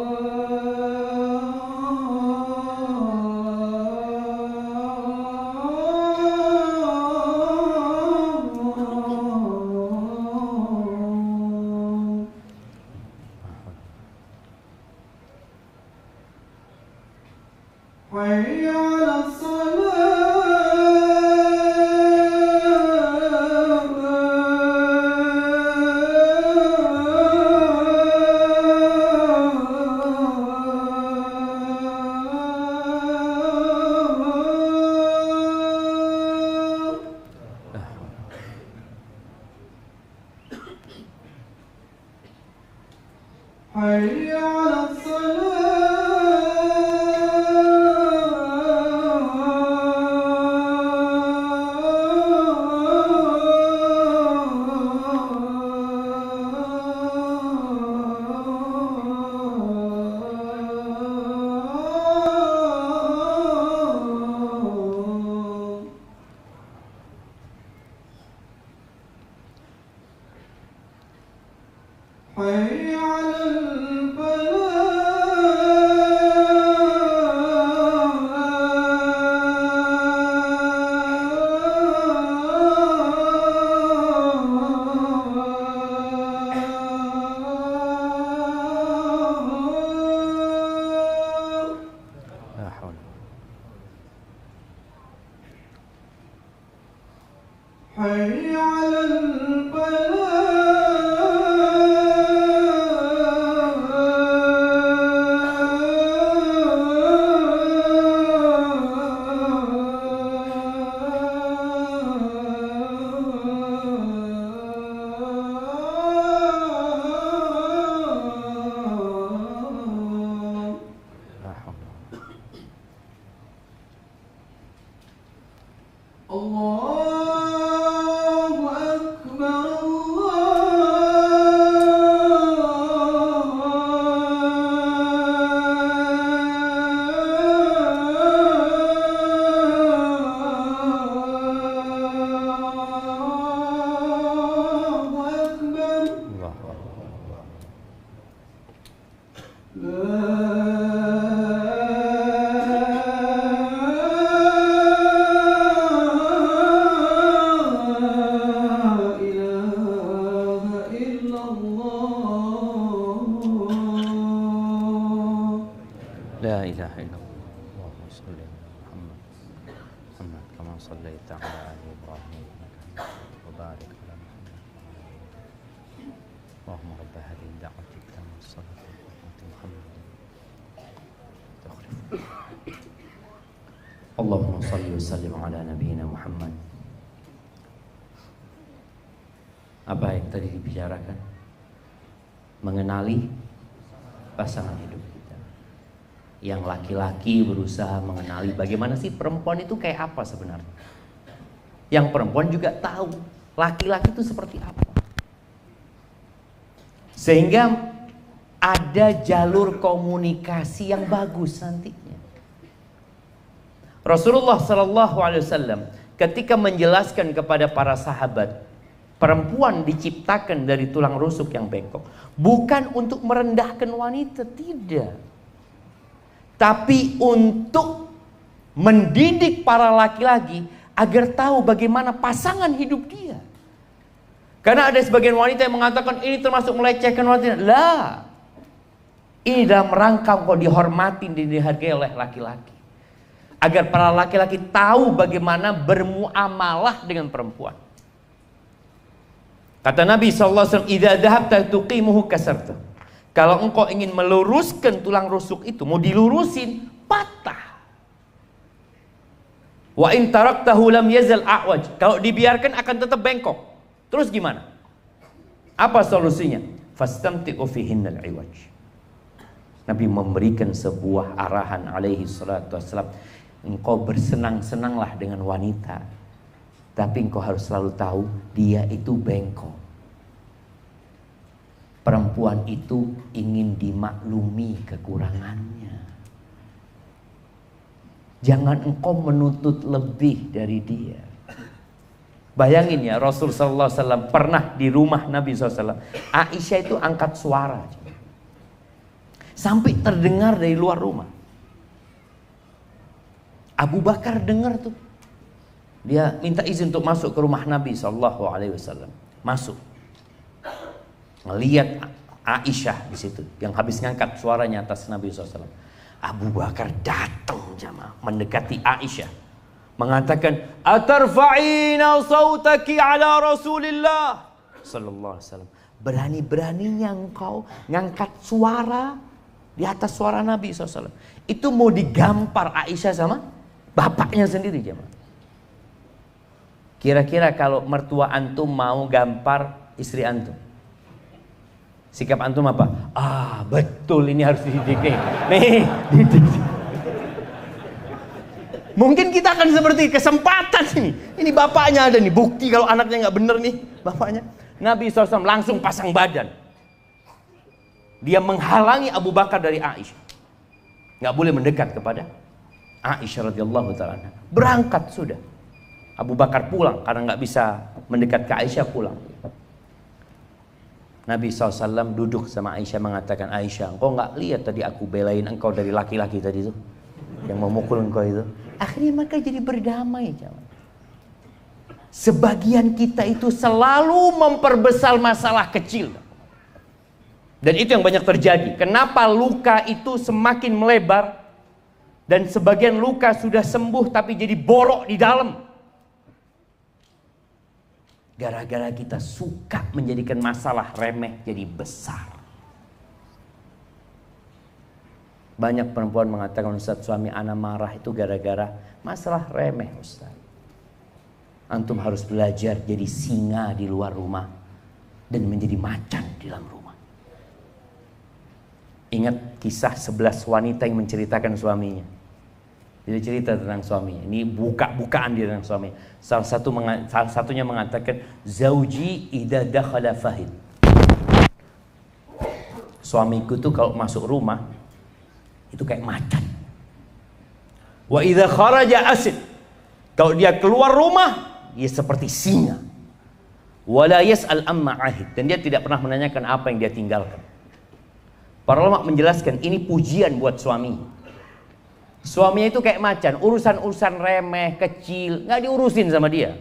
حي على حي على الصلاة حي على الفلاح لا حول. حي على الفلاح لا حول. الله La ilaha illallah. Allahumma shalli ala Muhammad. Muhammad kama shallaita ala ali Ibrahim wa barik ala Muhammad. Allahumma rabb hadhihi ad-da'wati tammas salati wa Muhammad. Allahumma shalli wa sallim ala nabiyyina Muhammad. Apa yang tadi dibicarakan? Mengenali pasangan hidup kita. Yang laki-laki berusaha mengenali bagaimana sih perempuan itu kayak apa sebenarnya. Yang perempuan juga tahu laki-laki itu seperti apa. Sehingga ada jalur komunikasi yang bagus nantinya. Rasulullah SAW ketika menjelaskan kepada para sahabat, perempuan diciptakan dari tulang rusuk yang bengkok. Bukan untuk merendahkan wanita, tidak. Tapi untuk mendidik para laki-laki agar tahu bagaimana pasangan hidup dia. Karena ada sebagian wanita yang mengatakan ini termasuk melecehkan wanita. Lah. Ini dalam rangka kau dihormati dan dihargai oleh laki-laki. Agar para laki-laki tahu bagaimana bermuamalah dengan perempuan. Kata Nabi SAW, "Idza dhahabta tuqimuhu kasarta." Kalau engkau ingin meluruskan tulang rusuk itu, mau dilurusin, patah. Wa in taraktahu lam yazal a'waj. Kalau dibiarkan akan tetap bengkok. Terus gimana? Apa solusinya? Fastamti'u fihinnal iwaj. Nabi memberikan sebuah arahan alaihi salatu wassalam. Engkau bersenang-senanglah dengan wanita. Tapi engkau harus selalu tahu dia itu bengkok. Perempuan itu ingin dimaklumi kekurangannya. Jangan engkau menuntut lebih dari dia. Bayangin ya, Rasul sallallahu alaihi wasallam pernah di rumah Nabi SAW. Aisyah itu angkat suara sampai terdengar dari luar rumah. Abu Bakar dengar tuh. Dia minta izin untuk masuk ke rumah Nabi SAW. Masuk, ngelihat Aisyah di situ yang habis ngangkat suaranya atas Nabi SAW. Abu Bakar datang jamaah mendekati Aisyah, mengatakan, "Atarfa'ina sautaki ala Rasulillah sallallahu alaihi wasallam." Berani-beraninya engkau ngangkat suara di atas suara Nabi SAW. Itu mau digampar Aisyah sama bapaknya sendiri jamaah. Kira-kira kalau mertua antum mau gampar istri antum, sikap antum apa? Ah, betul, ini harus dididik nih. Dididik. Mungkin kita akan seperti kesempatan ini. Ini bapaknya ada nih, bukti kalau anaknya nggak bener nih bapaknya. Nabi SAW langsung pasang badan. Dia menghalangi Abu Bakar dari Aisyah. Nggak boleh mendekat kepada Aisyah radhiyallahu ta'ala. Berangkat sudah. Abu Bakar pulang karena nggak bisa mendekat ke Aisyah, pulang. Nabi SAW duduk sama Aisyah mengatakan, "Aisyah, engkau nggak lihat tadi aku belain engkau dari laki-laki tadi itu yang memukul engkau itu?" Akhirnya mereka jadi berdamai. Sebagian kita itu selalu memperbesar masalah kecil. Dan itu yang banyak terjadi. Kenapa luka itu semakin melebar dan sebagian luka sudah sembuh tapi jadi borok di dalam? Gara-gara kita suka menjadikan masalah remeh jadi besar. Banyak perempuan mengatakan, "Ustaz, suami ana marah itu gara-gara masalah remeh, Ustaz." Antum harus belajar jadi singa di luar rumah dan menjadi macan di dalam rumah. Ingat kisah 11 wanita yang menceritakan suaminya. Dia cerita tentang suaminya. Ini buka-bukaan dia tentang suaminya. Salah satunya mengatakan, "Zauji idza dakhala fahid." Suamiku tuh kalau masuk rumah itu kayak macan. Wa idza kharaja asid. Kalau dia keluar rumah, dia seperti singa. Wala yas'al amma ahid. Dan dia tidak pernah menanyakan apa yang dia tinggalkan. Para ulama menjelaskan ini pujian buat suami. Suaminya itu kayak macan, urusan-urusan remeh, kecil, nggak diurusin sama dia.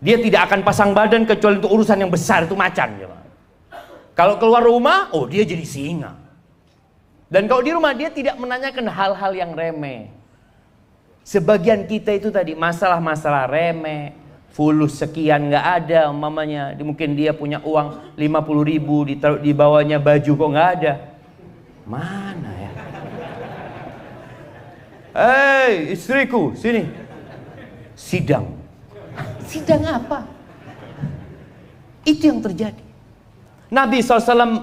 Dia tidak akan pasang badan kecuali untuk urusan yang besar, itu macan. Kalau keluar rumah, oh dia jadi singa. Dan kalau di rumah dia tidak menanyakan hal-hal yang remeh. Sebagian kita itu tadi masalah-masalah remeh, fulus sekian nggak ada umpamanya. Mungkin dia punya uang 50.000, ditaruh di bawahnya baju kok nggak ada. Mana ya? Hei istriku, sini. Sidang. Sidang apa? Itu yang terjadi. Nabi SAW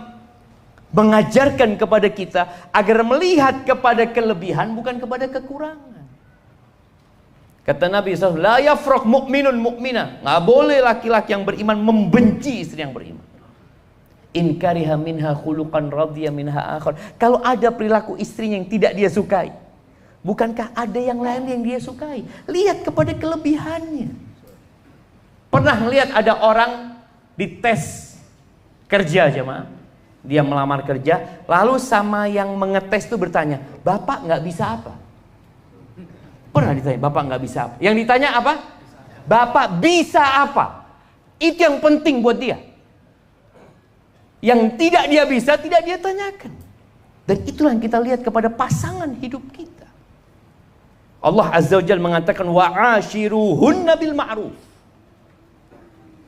mengajarkan kepada kita agar melihat kepada kelebihan bukan kepada kekurangan. Kata Nabi SAW, la yafraq mu'minun mu'minah. Nggak boleh laki-laki yang beriman membenci istri yang beriman. In kariha minha khuluqan radhiya minha akhar. Kalau ada perilaku istrinya yang tidak dia sukai, bukankah ada yang lain yang dia sukai? Lihat kepada kelebihannya. Pernah melihat ada orang dites kerja jemaah. Dia melamar kerja, lalu sama yang mengetes itu bertanya, "Bapak nggak bisa apa?" Pernah ditanya, "Bapak nggak bisa apa?" Yang ditanya apa? "Bapak bisa apa?" Itu yang penting buat dia. Yang tidak dia bisa, tidak dia tanyakan. Dan itulah yang kita lihat kepada pasangan hidup kita. Allah Azza wa Jalla mengatakan, "Wa'ashiruhunna bil ma'ruf."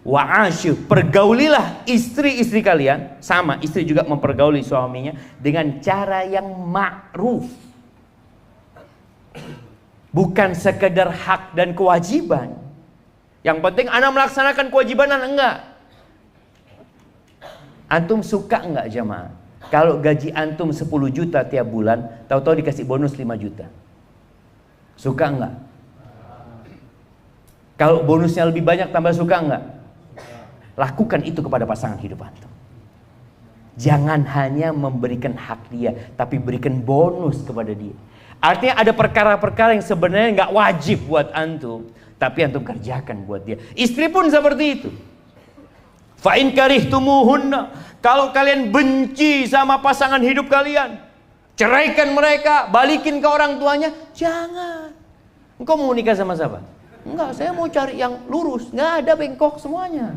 Wa'ashir, pergaulilah istri-istri kalian, sama istri juga mempergauli suaminya dengan cara yang ma'ruf. Bukan sekedar hak dan kewajiban. Yang penting anak melaksanakan kewajiban anak, enggak. Antum suka enggak jamaah? Kalau gaji antum 10 juta tiap bulan, tahu-tahu dikasih bonus 5 juta. Suka enggak? Kalau bonusnya lebih banyak tambah suka enggak? Lakukan itu kepada pasangan hidup antum. Jangan hanya memberikan hak dia, tapi berikan bonus kepada dia. Artinya ada perkara-perkara yang sebenarnya nggak wajib buat antum, tapi antum kerjakan buat dia. Istri pun seperti itu. Fa in karihtumuhunna, kalau kalian benci sama pasangan hidup kalian, ceraikan mereka, balikin ke orang tuanya. Jangan. Engkau mau nikah sama siapa? Enggak, saya mau cari yang lurus. Nggak ada bengkok semuanya.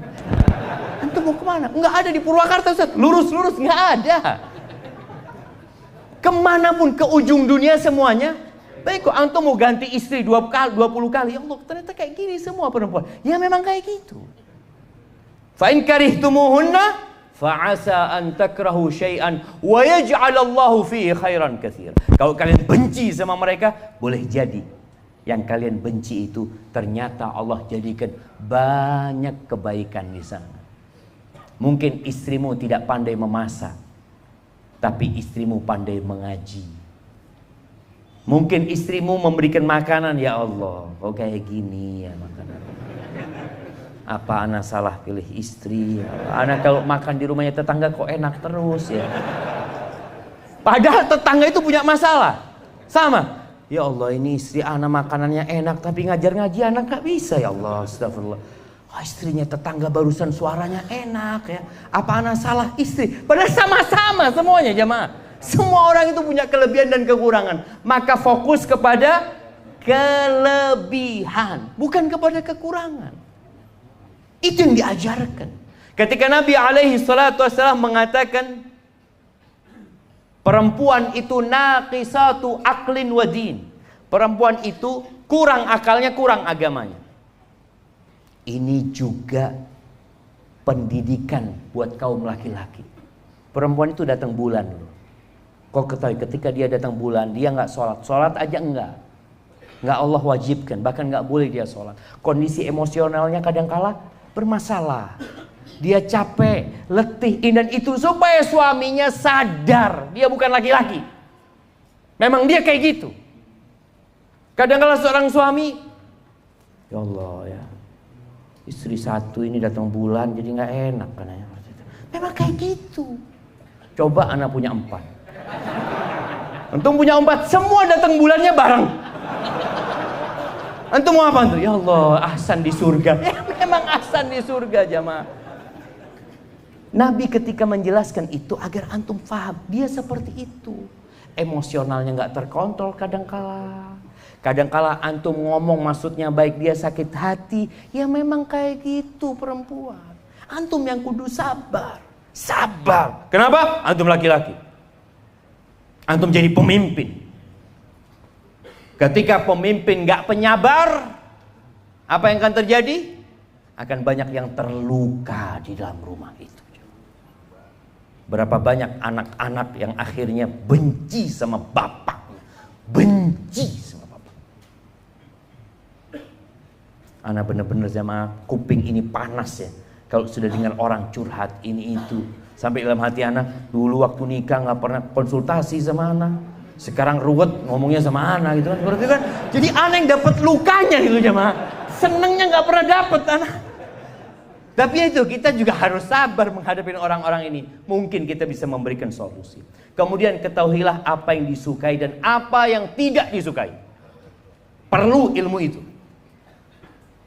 Antum mau kemana? Nggak ada di Purwakarta Ustaz. Lurus-lurus nggak ada. Kemanapun ke ujung dunia semuanya. Baik kok antum mau ganti istri 20 kali. Ya Allah, ternyata kayak gini semua perempuan. Ya memang kayak gitu. Fa in karihtumuhunna fa'asa an takrahu syai'an wa yaj'alallahu fihi khairan katsira. Kalau kalian benci sama mereka, boleh jadi yang kalian benci itu ternyata Allah jadikan banyak kebaikan di sana. Mungkin istrimu tidak pandai memasak, tapi istrimu pandai mengaji. Mungkin istrimu memberikan makanan, ya Allah, oh kayak gini ya makanan. Apa anak salah pilih istri? Anak kalau makan di rumahnya tetangga kok enak terus ya. Padahal tetangga itu punya masalah. Sama. Ya Allah, ini istri anak makanannya enak, tapi ngajar ngaji anak gak bisa, ya Allah, astagfirullah. Oh, istrinya tetangga barusan suaranya enak ya. Apa anak salah istri? Padahal sama-sama semuanya jamaah. Semua orang itu punya kelebihan dan kekurangan. Maka fokus kepada kelebihan, bukan kepada kekurangan. Itu yang diajarkan. Ketika Nabi alaihi salatu wassalam mengatakan perempuan itu naqisatu aqlin wa din. Perempuan itu kurang akalnya, kurang agamanya. Ini juga pendidikan buat kaum laki-laki. Perempuan itu datang bulan loh. Kau ketahui ketika dia datang bulan, dia nggak sholat. Sholat aja enggak Allah wajibkan, bahkan nggak boleh dia sholat. Kondisi emosionalnya kadangkala bermasalah. Dia capek, letih, dan itu supaya suaminya sadar dia bukan laki-laki. Memang dia kayak gitu. Kadang-kala seorang suami, ya Allah ya, istri satu ini datang bulan jadi nggak enak katanya. Memang kayak gitu. Coba anak punya 4. Antum punya 4, semua datang bulannya bareng. Antum mau apa tuh? Ya Allah, ahsan di surga. Ya memang ahsan di surga jamaah. Nabi ketika menjelaskan itu agar antum paham, dia seperti itu. Emosionalnya nggak terkontrol kadangkala. Kadangkala antum ngomong maksudnya baik, dia sakit hati. Ya memang kayak gitu perempuan. Antum yang kudu sabar. Sabar. Kenapa? Antum laki-laki. Antum jadi pemimpin. Ketika pemimpin gak penyabar, apa yang akan terjadi? Akan banyak yang terluka di dalam rumah itu. Berapa banyak anak-anak yang akhirnya benci sama bapaknya. Benci sama bapak. Anak benar-benar sama kuping ini panas ya. Kalau sudah dengar orang curhat ini itu. Sampai dalam hati anak, dulu waktu nikah gak pernah konsultasi sama anak. Sekarang ruwet ngomongnya sama anak gitu kan. Berarti kan jadi anak yang dapat lukanya gitu jemaah. Senengnya gak pernah dapat anak. Tapi itu kita juga harus sabar menghadapi orang-orang ini. Mungkin kita bisa memberikan solusi. Kemudian ketahuilah apa yang disukai dan apa yang tidak disukai. Perlu ilmu itu.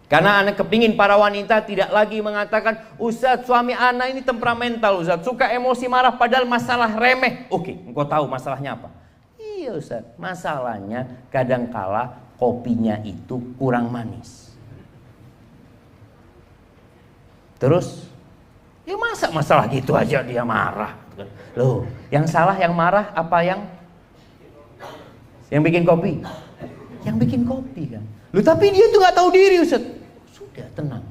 Karena anak kepingin para wanita tidak lagi mengatakan, Ustadz suami anak ini temperamental Ustadz, suka emosi marah padahal masalah remeh. Oke, engkau tahu masalahnya apa? Iya Ustadz, masalahnya kadangkala kopinya itu kurang manis. Terus, ya masa masalah gitu aja dia marah? Loh, yang salah yang marah apa yang bikin kopi? Yang bikin kopi kan. Loh tapi dia tuh nggak tahu diri Ustaz. Sudah tenang.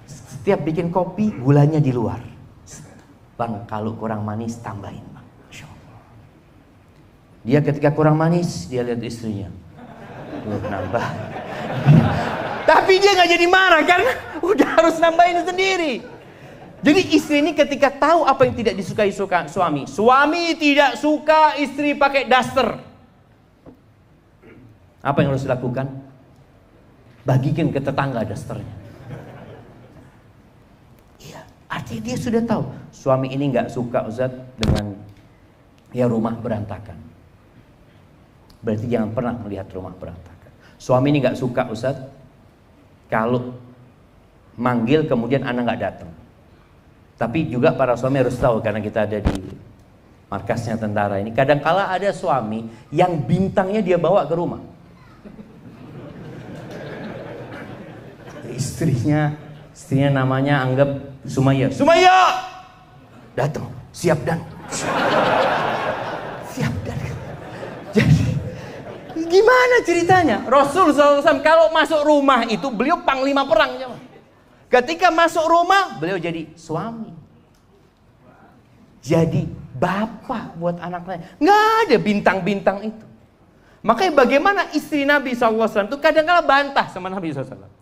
Setiap bikin kopi gulanya di luar. Bang kalau kurang manis tambahin bang. Masya Allah. Dia ketika kurang manis dia lihat istrinya. Loh nambah. Tapi dia nggak jadi marah karena udah harus nambahin sendiri. Jadi istri ini ketika tahu apa yang tidak disukai suami. Suami tidak suka istri pakai daster. Apa yang harus dilakukan? Bagikan ke tetangga dasternya. Iya, artinya dia sudah tahu. Suami ini nggak suka Ustaz dengan ya rumah berantakan. Berarti jangan pernah melihat rumah berantakan. Suami ini nggak suka Ustaz kalau manggil kemudian anak nggak datang. Tapi juga para suami harus tahu karena kita ada di markasnya tentara ini. Kadangkala ada suami yang bintangnya dia bawa ke rumah. Istrinya namanya anggap Sumaya. Sumaya datang, siap dan. Jadi gimana ceritanya? Rasul SAW kalau masuk rumah itu beliau panglima perang. Ketika masuk rumah beliau jadi suami. Jadi bapak buat anaknya. Nggak ada bintang-bintang itu. Makanya bagaimana istri Nabi SAW itu kadang-kadang bantah sama Nabi SAW.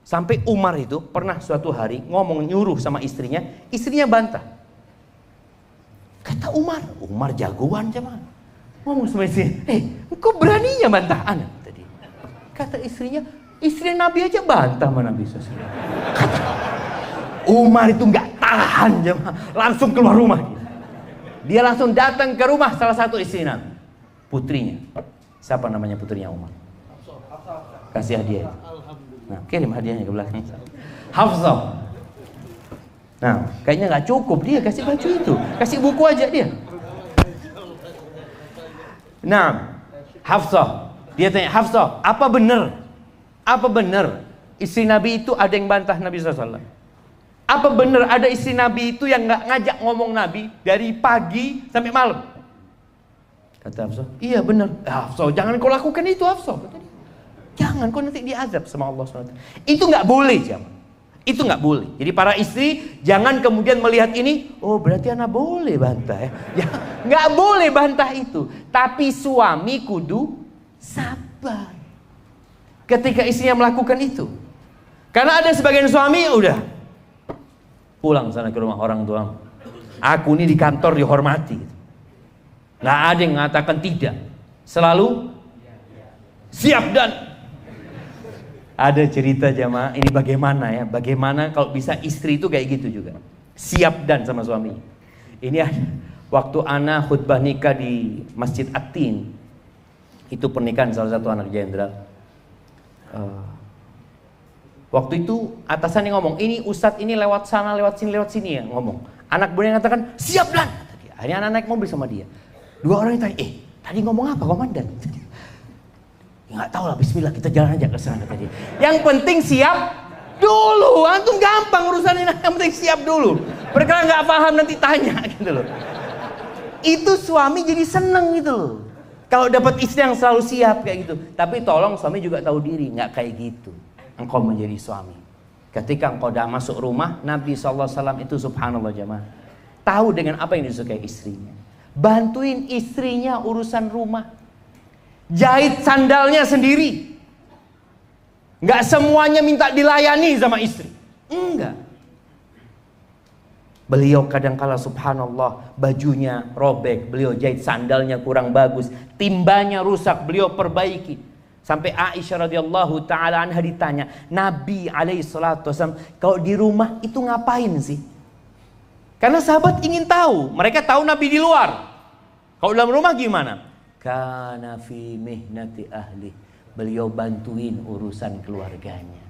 Sampai Umar itu pernah suatu hari ngomong nyuruh sama istrinya bantah. Kata Umar jagoan cuman. Ngomong sama istrinya, engkau beraninya bantah anak tadi. Kata istrinya, istri Nabi aja bantah sama Nabi SAW. Kata Umar itu nggak tahan jemaah, langsung keluar rumah. Dia langsung datang ke rumah salah satu istri Nabi, putrinya. Siapa namanya putrinya Umar? Kasih hadiah. Nah, kirim hadiahnya ke belakang. Hafsah. Nah, kayaknya nggak cukup dia kasih baju itu, kasih buku aja dia. Nah, Hafsah, dia tanya, Hafsah, apa benar istri Nabi itu ada yang bantah Nabi SAW? Apa benar ada istri Nabi itu yang nggak ngajak ngomong Nabi dari pagi sampai malam? Kata Hafsah, iya benar. Hafsah, jangan kau lakukan itu Hafsah. Jangan, kau nanti diazab sama Allah SWT. Itu nggak boleh, jamaah. Itu nggak boleh. Jadi para istri jangan kemudian melihat ini, oh berarti anak boleh bantah ya. Ya nggak boleh bantah itu. Tapi suami kudu sabar ketika istrinya melakukan itu. Karena ada sebagian suami udah pulang sana ke rumah orang tua. Aku ini di kantor dihormati. Nggak ada yang mengatakan tidak. Selalu siap dan. Ada cerita jamaah, ini bagaimana ya? Bagaimana kalau bisa istri itu kayak gitu juga. Siap dan sama suami. Ini ada waktu ana khutbah nikah di Masjid At-Tin. Itu pernikahan salah satu anak jenderal. Waktu itu atasannya ngomong, ini ustadz ini lewat sana, lewat sini ya ngomong. Anak buahnya ngatakan, siap dan. Akhirnya anak naik mobil sama dia. Dua orang tanya, tadi ngomong apa komandan? Nggak tahu lah, bismillah kita jalan aja ke sana tadi. Yang penting siap dulu, antum gampang urusan ini, yang penting siap dulu. Perkara nggak paham nanti tanya gitu loh. Itu suami jadi seneng gitu loh. Kalau dapat istri yang selalu siap kayak gitu. Tapi tolong suami juga tahu diri, nggak kayak gitu. Engkau menjadi suami. Ketika engkau dah masuk rumah, Nabi SAW itu subhanallah jamaah, tahu dengan apa yang disukai istrinya. Bantuin istrinya urusan rumah. Jahit sandalnya sendiri. Nggak semuanya minta dilayani sama istri. Enggak. Beliau kadangkala subhanallah bajunya robek, beliau jahit sandalnya kurang bagus, timbanya rusak, beliau perbaiki. Sampai Aisyah radhiyallahu taala anha ditanya, Nabi alaihi salatu wasallam kalau di rumah itu ngapain sih? Karena sahabat ingin tahu, mereka tahu Nabi di luar. Kalau dalam rumah gimana? Kana fi mihnati ahli. Beliau bantuin urusan keluarganya.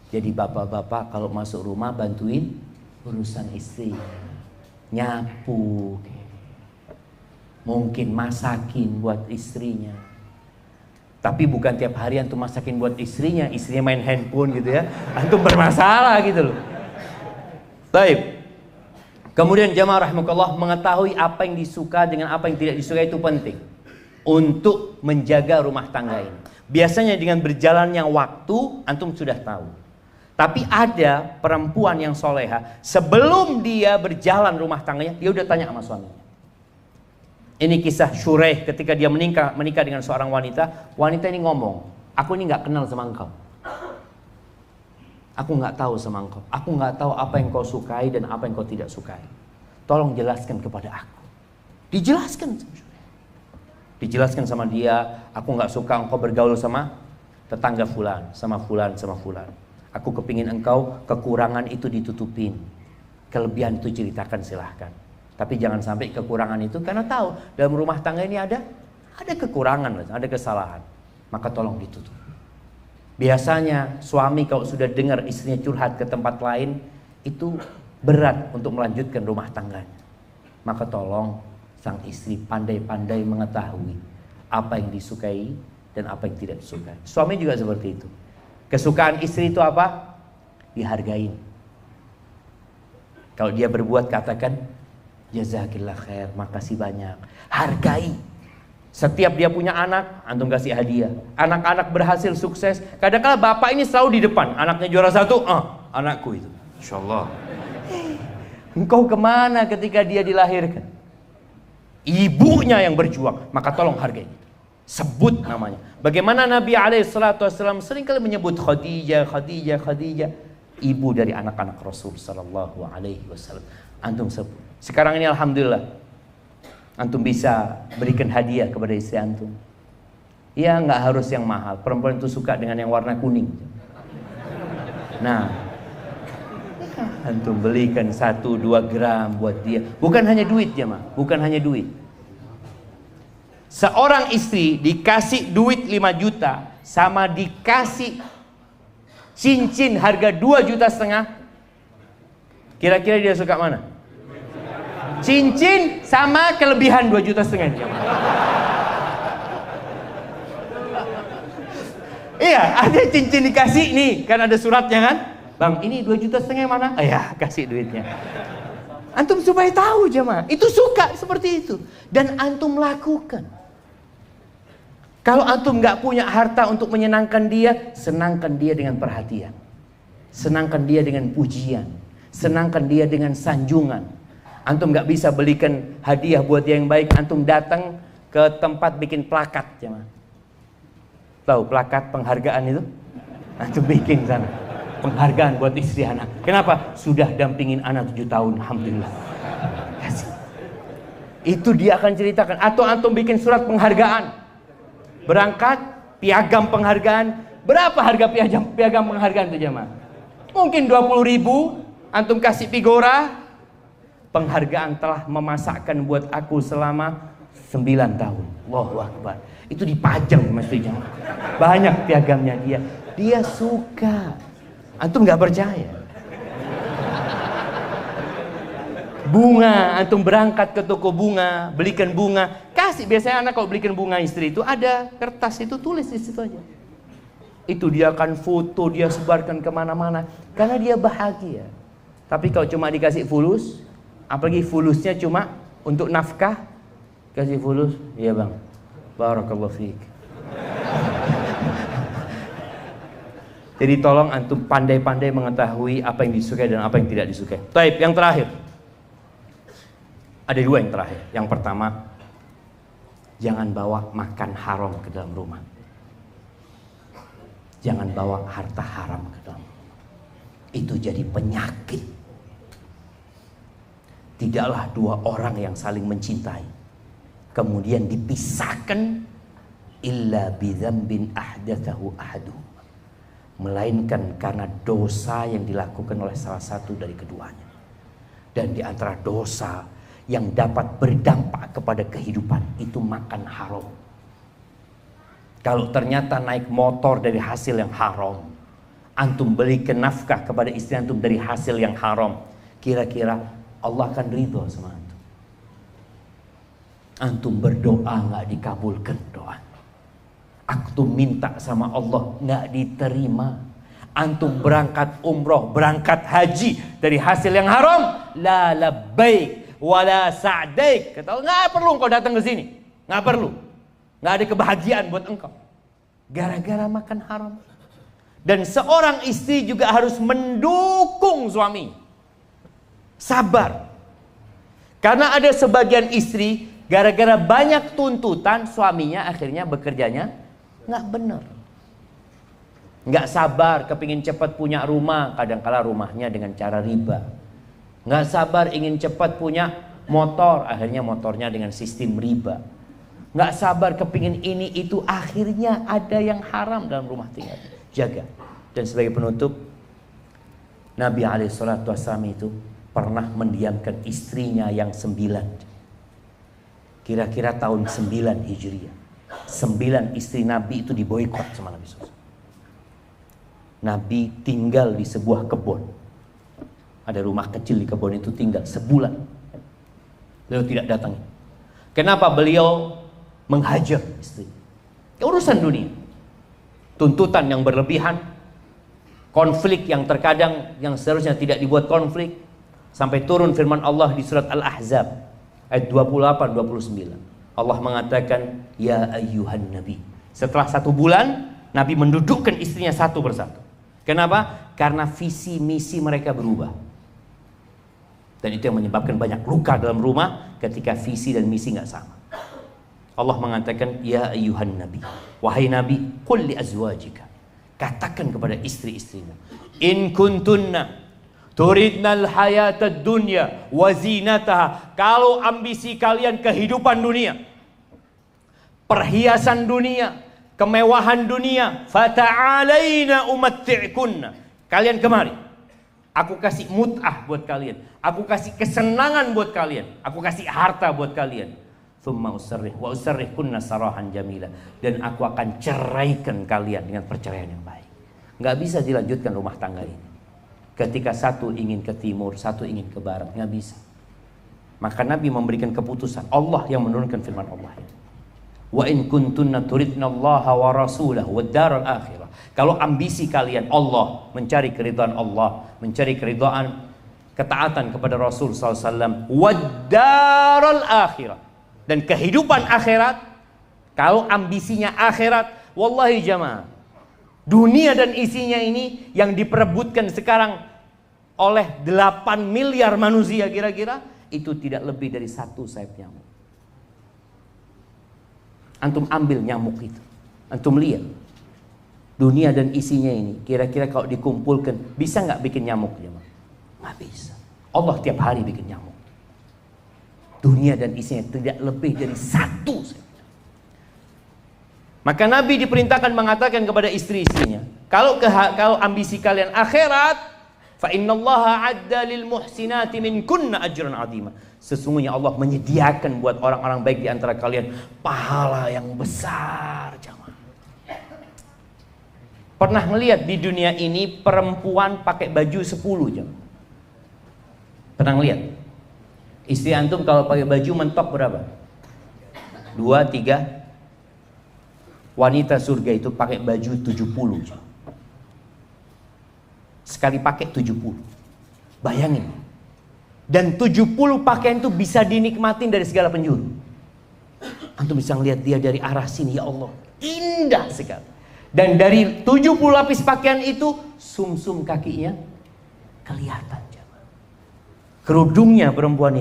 Jadi bapak-bapak kalau masuk rumah bantuin urusan istri. Nyapu. Mungkin masakin buat istrinya. Tapi bukan tiap hari antum masakin buat istrinya main handphone gitu ya. Antum bermasalah gitu loh. Baik. Kemudian jamaah rahimakumullah, mengetahui apa yang disuka dengan apa yang tidak disuka itu penting untuk menjaga rumah tangga ini. Biasanya dengan berjalannya waktu antum sudah tahu. Tapi ada perempuan yang soleha, sebelum dia berjalan rumah tangganya, dia udah tanya sama suaminya. Ini kisah Syuraih ketika dia menikah dengan seorang wanita. Wanita ini ngomong, aku ini nggak kenal sama engkau. Aku nggak tahu sama engkau. Aku nggak tahu apa yang kau sukai dan apa yang kau tidak sukai. Tolong jelaskan kepada aku. Dijelaskan. Dijelaskan sama dia, aku nggak suka engkau bergaul sama tetangga fulan, sama fulan, sama fulan. Aku kepingin engkau kekurangan itu ditutupin, kelebihan itu ceritakan silahkan. Tapi jangan sampai kekurangan itu, karena tahu dalam rumah tangga ini ada kekurangan, ada kesalahan. Maka tolong ditutup. Biasanya suami kalau sudah dengar istrinya curhat ke tempat lain, itu berat untuk melanjutkan rumah tangganya. Maka tolong sang istri pandai-pandai mengetahui apa yang disukai dan apa yang tidak disukai. Suami juga seperti itu. Kesukaan istri itu apa? Dihargain. Kalau dia berbuat katakan jazakillah khair, makasih banyak. Hargai. Setiap dia punya anak, antum kasih hadiah. Anak-anak berhasil sukses, kadang-kadang bapak ini selalu di depan. Anaknya juara 1, anakku itu. Insyaallah. Engkau kemana ketika dia dilahirkan? Ibunya yang berjuang, maka tolong hargai. Sebut namanya. Bagaimana Nabi SAW seringkali menyebut Khadijah, Khadijah, Khadijah, ibu dari anak-anak Rasul Sallallahu Alaihi Wasallam. Antum sebut. Sekarang ini alhamdulillah antum bisa berikan hadiah kepada istri antum. Ya nggak harus yang mahal. Perempuan itu suka dengan yang warna kuning. Nah, antum belikan 1-2 gram buat dia. Bukan hanya duit ya, bukan hanya duit. Seorang istri dikasih duit 5 juta sama dikasih cincin harga 2,5 juta. Kira-kira dia suka mana? Cincin sama kelebihan 2,5 juta. Iya, ada cincin dikasih nih, kan ada suratnya kan? Bang, ini 2,5 juta mana? Ya, kasih duitnya. Antum supaya tahu jemaah, itu suka seperti itu. Dan antum lakukan. Kalau antum nggak punya harta untuk menyenangkan dia, senangkan dia dengan perhatian. Senangkan dia dengan pujian. Senangkan dia dengan sanjungan. Antum nggak bisa belikan hadiah buat dia yang baik, antum datang ke tempat bikin plakat, jemaah. Tahu plakat penghargaan itu? Antum bikin sana. Penghargaan buat istri anak. Kenapa? Sudah dampingin anak 7 tahun, alhamdulillah. Kasih. Itu dia akan ceritakan. Atau antum bikin surat penghargaan. Berangkat, piagam penghargaan. Berapa harga piagam penghargaan itu jemaah? Mungkin 20.000. Antum kasih figura. Penghargaan telah memasakkan buat aku selama 9 tahun. Allahu Akbar. Itu dipajang mestinya. Banyak piagamnya dia. Dia suka. Antum nggak percaya. Bunga, antum berangkat ke toko bunga, belikan bunga, kasih. Biasanya anak kalau belikan bunga istri itu ada kertas itu, tulis di situ aja. Itu dia akan foto, dia sebarkan kemana-mana, karena dia bahagia. Tapi kalau cuma dikasih fulus, apalagi fulusnya cuma untuk nafkah, kasih fulus, iya bang, barakallahu fiik. Jadi tolong antum pandai-pandai mengetahui apa yang disukai dan apa yang tidak disukai. Taib, yang terakhir. Ada dua yang terakhir. Yang pertama, jangan bawa makan haram ke dalam rumah. Jangan bawa harta haram ke dalam rumah. Itu jadi penyakit. Tidaklah dua orang yang saling mencintai kemudian dipisahkan illa bidzambin ahdatsahu ahaduhum, melainkan karena dosa yang dilakukan oleh salah satu dari keduanya. Dan di antara dosa yang dapat berdampak kepada kehidupan itu makan haram. Kalau ternyata naik motor dari hasil yang haram, antum belikan nafkah kepada istri antum dari hasil yang haram, kira-kira Allah akan ridho sama antum? Antum berdoa nggak dikabulkan doa. Antum minta sama Allah nggak diterima. Antum berangkat umroh, berangkat haji dari hasil yang haram, la labbaik wala sa'daik. Kata Allah, nggak perlu engkau datang ke sini, nggak perlu, nggak ada kebahagiaan buat engkau. Gara-gara makan haram. Dan seorang istri juga harus mendukung suami. Sabar. Karena ada sebagian istri gara-gara banyak tuntutan suaminya akhirnya bekerjanya nggak benar. Nggak sabar, kepingin cepat punya rumah, kadangkala rumahnya dengan cara riba. Nggak sabar ingin cepat punya motor, akhirnya motornya dengan sistem riba. Nggak sabar kepingin ini itu, akhirnya ada yang haram dalam rumah tangga. Jaga. Dan sebagai penutup, Nabi SAW itu pernah mendiamkan istrinya yang 9. Kira-kira tahun 9 Hijriah. 9 istri Nabi itu diboikot sama Nabi SAW. Nabi tinggal di sebuah kebun. Ada rumah kecil di kebun itu, tinggal sebulan. Beliau tidak datang. Kenapa beliau menghajar istri? Urusan dunia. Tuntutan yang berlebihan, konflik yang terkadang yang seharusnya tidak dibuat konflik, sampai turun firman Allah di surat Al-Ahzab ayat 28-29. Allah mengatakan, ya ayyuhan nabi. Setelah 1 bulan, Nabi mendudukkan istrinya satu persatu. Kenapa? Karena visi misi mereka berubah. Dan itu yang menyebabkan banyak luka dalam rumah ketika visi dan misi nggak sama. Allah mengatakan, ya ayyuhan nabi, wahai nabi, qul li azwajika, katakan kepada istri-istrimu, in kuntunna turidnal hayatad dunya wa zinataha, kalau ambisi kalian kehidupan dunia, perhiasan dunia, kemewahan dunia, fata'alaina umatti'kunna, kalian kemari, aku kasih mut'ah buat kalian, aku kasih kesenangan buat kalian, aku kasih harta buat kalian. Thumma usarrih wa usarrihkunna sarahan jamila, dan aku akan ceraikan kalian dengan perceraian yang baik. Nggak bisa dilanjutkan rumah tangga ini ketika satu ingin ke timur, satu ingin ke barat, nggak bisa. Maka Nabi memberikan keputusan, Allah yang menurunkan firman Allah. Wa in kuntunna turidnallaha wa rasulahu wad daral akhirah. Kalau ambisi kalian Allah, mencari keridhaan Allah, mencari keridhaan ketaatan kepada Rasul SAW, wad daral akhirah, dan kehidupan akhirat, kalau ambisinya akhirat, wallahi jamaah, dunia dan isinya ini yang diperebutkan sekarang oleh 8 miliar manusia kira-kira, itu tidak lebih dari 1 sayap nyamuk. Antum ambil nyamuk itu, antum lihat dunia dan isinya ini, kira-kira kalau dikumpulkan bisa nggak bikin nyamuk jemaah? Nggak bisa. Allah tiap hari bikin nyamuk. Dunia dan isinya tidak lebih dari 1. Maka Nabi diperintahkan mengatakan kepada istri-istrinya, kalau ambisi kalian akhirat, fa innallaha adda lil muhsinati minkunna ajran azima. Sesungguhnya Allah menyediakan buat orang-orang baik di antara kalian pahala yang besar, jamaah. Pernah ngelihat di dunia ini perempuan pakai baju 10, jamaah? Pernah ngelihat? Istri antum kalau pakai baju mentok berapa? 2, 3. Wanita surga itu pakai baju 70. Sekali pakai 70. Bayangin. Dan 70 pakaian itu bisa dinikmatin dari segala penjuru. Antum bisa ngelihat dia dari arah sini, ya Allah, indah sekali. Dan dari 70 lapis pakaian itu, sumsum kakinya kelihatan. Kerudungnya perempuan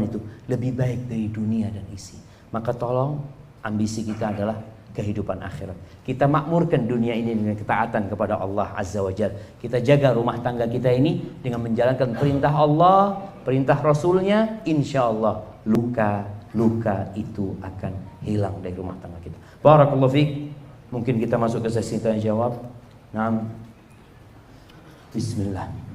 itu lebih baik dari dunia dan isi. Maka tolong, ambisi kita adalah kehidupan akhirat. Kita makmurkan dunia ini dengan ketaatan kepada Allah Azza wa Jalla. Kita jaga rumah tangga kita ini dengan menjalankan perintah Allah, perintah Rasulnya. Insya Allah luka itu akan hilang dari rumah tangga kita. Barakallahu fiik. Mungkin kita masuk ke sesi tanya jawab. Nah, Bismillah.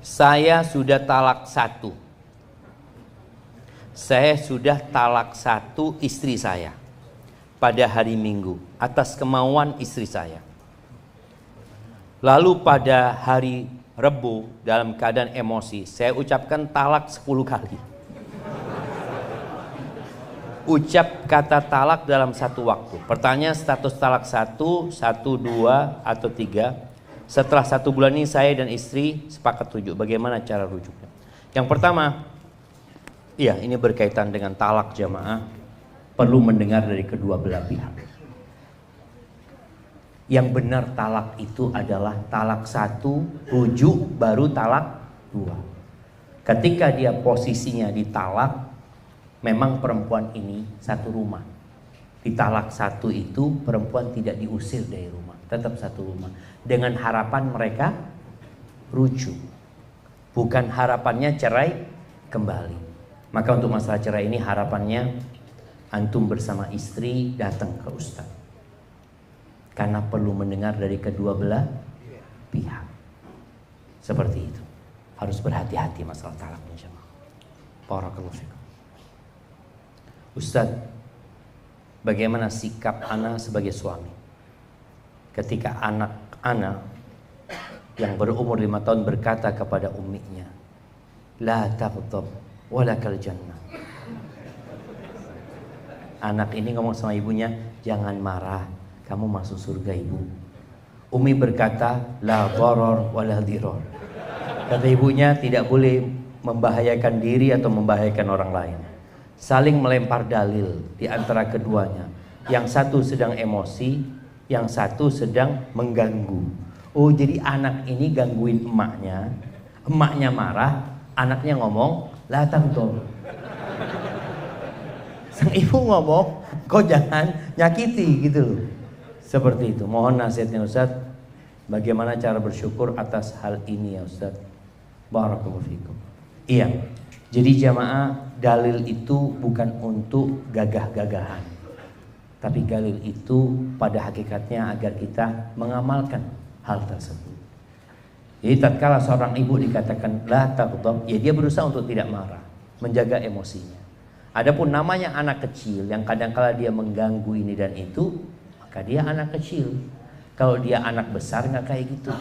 Saya sudah talak 1. Saya sudah talak 1 istri saya pada hari Minggu atas kemauan istri saya. Lalu pada hari Rebu dalam keadaan emosi saya ucapkan talak 10 kali. Ucap kata talak dalam satu waktu. Pertanyaan, status talak 1, 2 atau 3. Setelah 1 bulan ini saya dan istri sepakat rujuk. Bagaimana cara rujuknya? Yang pertama, iya, ini berkaitan dengan talak jamaah. Perlu mendengar dari kedua belah pihak. Yang benar talak itu adalah talak 1, rujuk, baru talak 2. Ketika dia posisinya ditalak, memang perempuan ini satu rumah. Ditalak 1 itu perempuan tidak diusir dari rumah, tetap satu rumah. Dengan harapan mereka rujuk, bukan harapannya cerai kembali. Maka untuk masalah cerai ini harapannya antum bersama istri datang ke ustaz, karena perlu mendengar dari kedua belah pihak. Seperti itu. Harus berhati-hati masalah talaknya jemaah. Barakallahu fikum. Ustaz, bagaimana sikap ana sebagai suami ketika anak ana yang berumur 5 tahun berkata kepada umminya, la taghdab walakal jannah. Anak ini ngomong sama ibunya, jangan marah, kamu masuk surga ibu. Umi berkata, la dharar wala dirar. Kata ibunya, tidak boleh membahayakan diri atau membahayakan orang lain. Saling melempar dalil di antara keduanya. Yang satu sedang emosi, yang satu sedang mengganggu. Oh, jadi anak ini gangguin emaknya. Emaknya marah, anaknya ngomong, la taghdab. Sang ibu ngomong, kau jangan nyakiti gitu loh. Seperti itu. Mohon nasihatnya Ustaz, bagaimana cara bersyukur atas hal ini ya Ustaz? Barakallahu fikum. Iya. Jadi jamaah, dalil itu bukan untuk gagah-gagahan. Tapi dalil itu pada hakikatnya agar kita mengamalkan hal tersebut. Jadi tatkala seorang ibu dikatakan la taghdab, ya dia berusaha untuk tidak marah, menjaga emosinya. Adapun namanya anak kecil yang kadang-kala dia mengganggu ini dan itu, maka dia anak kecil. Kalau dia anak besar nggak kayak gitu.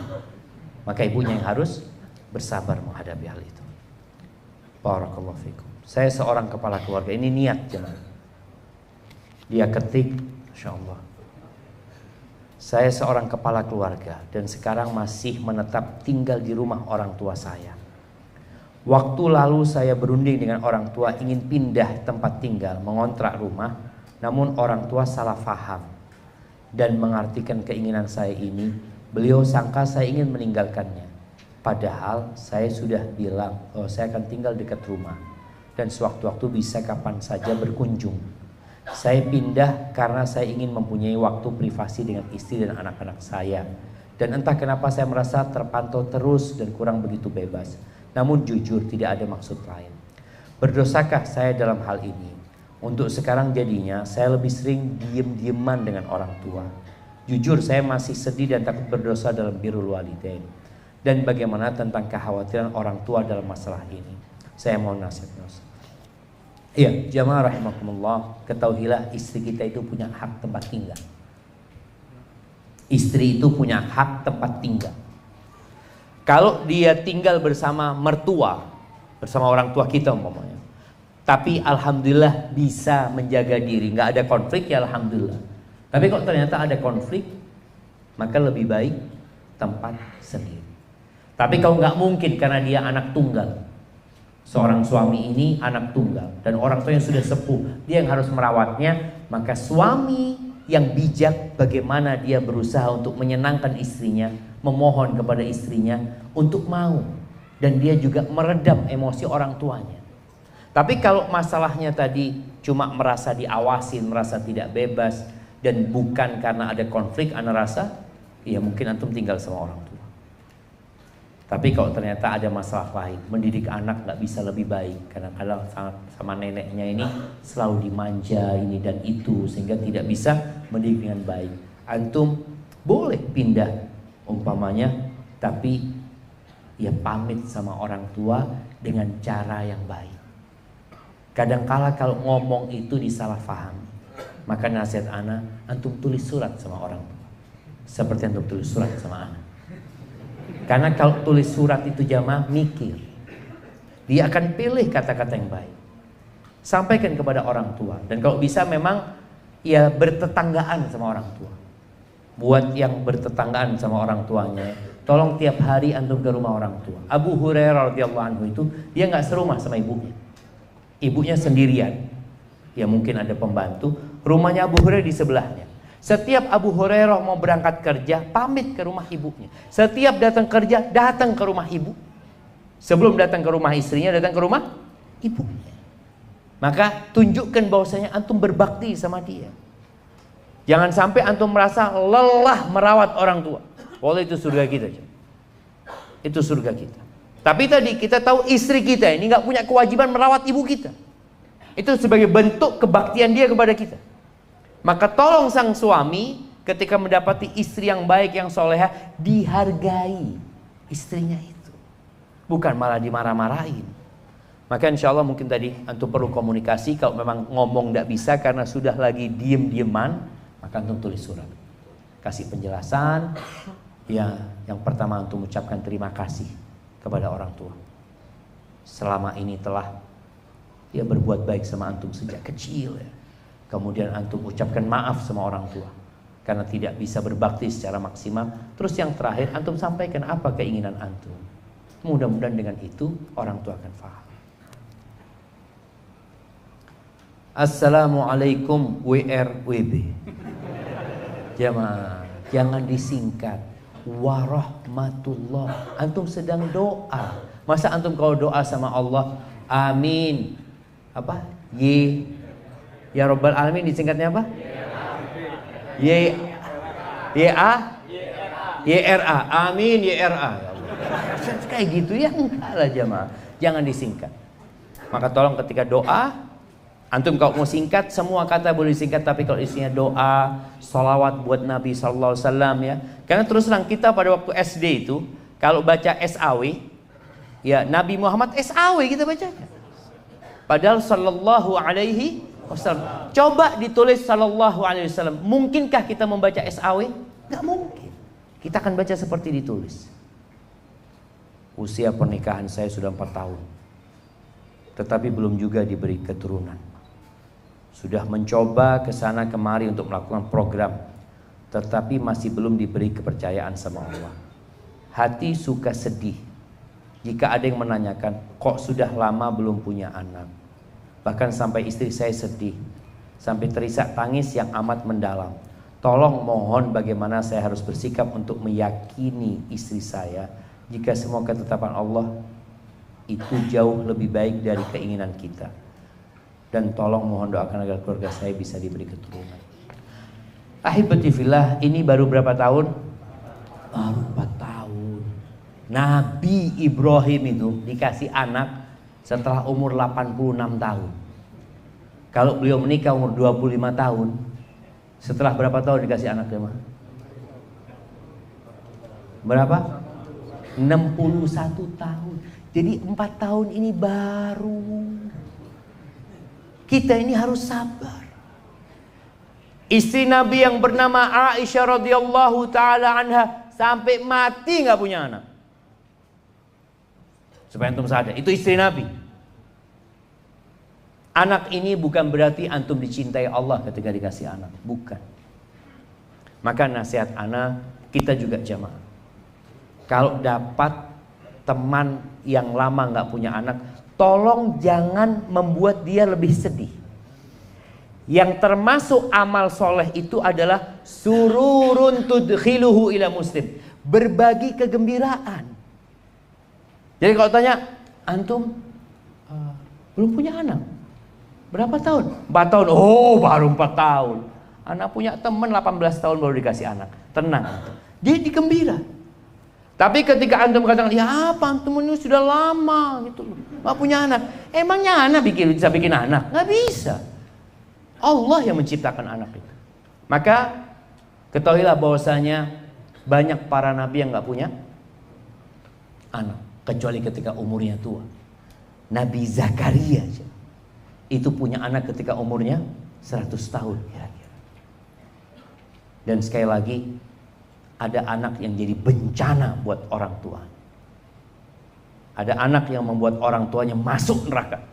Maka ibunya yang harus bersabar menghadapi hal itu. Barakallahu fikum. Saya seorang kepala keluarga, ini niat jemaah. Dia ketik, Masya Allah, saya seorang kepala keluarga dan sekarang masih menetap tinggal di rumah orang tua saya. Waktu lalu saya berunding dengan orang tua ingin pindah tempat tinggal, mengontrak rumah, namun orang tua salah faham dan mengartikan keinginan saya ini. Beliau sangka saya ingin meninggalkannya. Padahal saya sudah bilang, oh, saya akan tinggal dekat rumah dan sewaktu-waktu bisa kapan saja berkunjung. Saya pindah karena saya ingin mempunyai waktu privasi dengan istri dan anak-anak saya. Dan entah kenapa saya merasa terpantau terus dan kurang begitu bebas. Namun jujur tidak ada maksud lain. Berdosakah saya dalam hal ini? Untuk sekarang jadinya saya lebih sering diem-dieman dengan orang tua. Jujur saya masih sedih dan takut berdosa dalam birrul walidain. Dan bagaimana tentang kekhawatiran orang tua dalam masalah ini? Saya mohon nasihatnya. Iya, jamaah rahimakumullah, ketahuilah istri kita itu punya hak tempat tinggal. Istri itu punya hak tempat tinggal. Kalau dia tinggal bersama mertua, bersama orang tua kita umpamanya. Tapi alhamdulillah bisa menjaga diri, nggak ada konflik ya alhamdulillah. Tapi kalau ternyata ada konflik, maka lebih baik tempat sendiri. Tapi kalau nggak mungkin karena dia anak tunggal, seorang suami ini anak tunggal dan orang tua yang sudah sepuh, dia yang harus merawatnya, maka suami yang bijak bagaimana dia berusaha untuk menyenangkan istrinya, memohon kepada istrinya untuk mau, dan dia juga meredam emosi orang tuanya. Tapi kalau masalahnya tadi cuma merasa diawasin, merasa tidak bebas, dan bukan karena ada konflik, ana rasa ya mungkin antum tinggal sama orang tua. Tapi kalau ternyata ada masalah lain, mendidik anak nggak bisa lebih baik, kadang-kadang sama neneknya ini selalu dimanja ini dan itu sehingga tidak bisa mendidik dengan baik, antum boleh pindah umpamanya, tapi ya pamit sama orang tua dengan cara yang baik. Kadangkala kalau ngomong itu disalahfahami, maka nasihat ana, antum tulis surat sama orang tua, seperti antum tulis surat sama ana. Karena kalau tulis surat itu jamaah mikir, dia akan pilih kata-kata yang baik, sampaikan kepada orang tua. Dan kalau bisa memang ya bertetanggaan sama orang tua. Buat yang bertetanggaan sama orang tuanya, tolong tiap hari antum ke rumah orang tua. Abu Hurairah radhiyallahu anhu itu dia nggak serumah sama ibunya. Ibunya sendirian, ya mungkin ada pembantu. Rumahnya Abu Hurairah di sebelahnya. Setiap Abu Hurairah mau berangkat kerja, pamit ke rumah ibunya. Setiap datang kerja, datang ke rumah ibu. Sebelum datang ke rumah istrinya, datang ke rumah ibunya. Maka tunjukkan bahwasanya antum berbakti sama dia. Jangan sampai antum merasa lelah merawat orang tua. Wallah itu surga kita. Itu surga kita. Tapi tadi kita tahu istri kita ini nggak punya kewajiban merawat ibu kita. Itu sebagai bentuk kebaktian dia kepada kita. Maka tolong sang suami ketika mendapati istri yang baik, yang solehah, dihargai istrinya itu, bukan malah dimarah-marahin. Maka insya Allah mungkin tadi antum perlu komunikasi. Kalau memang ngomong tidak bisa karena sudah lagi diem-dieman, maka antum tulis surat, kasih penjelasan. Ya, yang pertama antum ucapkan terima kasih kepada orang tua. Selama ini telah dia berbuat baik sama antum sejak kecil ya. Kemudian antum ucapkan maaf sama orang tua karena tidak bisa berbakti secara maksimal. Terus yang terakhir antum sampaikan apa keinginan antum. Mudah-mudahan dengan itu orang tua akan faham. Assalamualaikum WRWB. Jamaah, jangan disingkat. Warahmatullah. Antum sedang doa. Masa antum kalau doa sama Allah, amin. Apa? Ya Rabbal Alamin disingkatnya apa? YRA. Amin YRA. Ya Allah. Kayak gitu ya, enggak lah jamaah. Jangan disingkat. Maka tolong ketika doa, antum kalau mau singkat, semua kata boleh disingkat. Tapi kalau isinya doa, salawat buat Nabi SAW ya. Karena terus terang kita pada waktu SD itu, kalau baca SAW, ya Nabi Muhammad SAW kita baca. Padahal sallallahu alaihi wasallam. Coba ditulis sallallahu alaihi wasallam. Mungkinkah kita membaca SAW? Gak mungkin. Kita akan baca seperti ditulis. Usia pernikahan saya sudah 4 tahun. Tetapi belum juga diberi keturunan. Sudah mencoba ke sana kemari untuk melakukan program, tetapi masih belum diberi kepercayaan sama Allah. Hati suka sedih jika ada yang menanyakan, kok sudah lama belum punya anak. Bahkan sampai istri saya sedih, sampai terisak tangis yang amat mendalam. Tolong mohon bagaimana saya harus bersikap untuk meyakini istri saya jika semua ketetapan Allah itu jauh lebih baik dari keinginan kita. Dan tolong mohon doakan agar keluarga saya bisa diberi keturunan. Ahibati fillah, ini baru berapa tahun? Baru 4 tahun. Nabi Ibrahim itu dikasih anak setelah umur 86 tahun. Kalau beliau menikah umur 25 tahun, setelah berapa tahun dikasih anak jemaah? Berapa? 61 tahun. Jadi 4 tahun ini baru. Kita ini harus sabar. Istri Nabi yang bernama Aisyah radhiyallahu taala anha sampai mati nggak punya anak. Supaya antum sadar, itu istri Nabi. Anak ini bukan berarti antum dicintai Allah ketika dikasih anak, bukan. Maka nasihat anak, kita juga jamaah. Kalau dapat teman yang lama nggak punya anak, tolong jangan membuat dia lebih sedih. Yang termasuk amal soleh itu adalah sururun tudkhiluhu ila muslim, berbagi kegembiraan. Jadi kalau tanya, antum belum punya anak? Berapa tahun? 4 tahun. Oh, baru 4 tahun. Anak punya teman 18 tahun baru dikasih anak. Tenang. Dia digembira. Tapi ketika antum katakan, ya apa antum ini sudah lama gitu loh, gak punya anak. Emangnya anak bisa bikin anak? Gak bisa. Allah yang menciptakan anak itu. Maka ketahuilah bahwasanya banyak para nabi yang gak punya anak, kecuali ketika umurnya tua. Nabi Zakaria itu punya anak ketika umurnya 100 tahun kira-kira. Dan sekali lagi, ada anak yang jadi bencana buat orang tua. Ada anak yang membuat orang tuanya masuk neraka.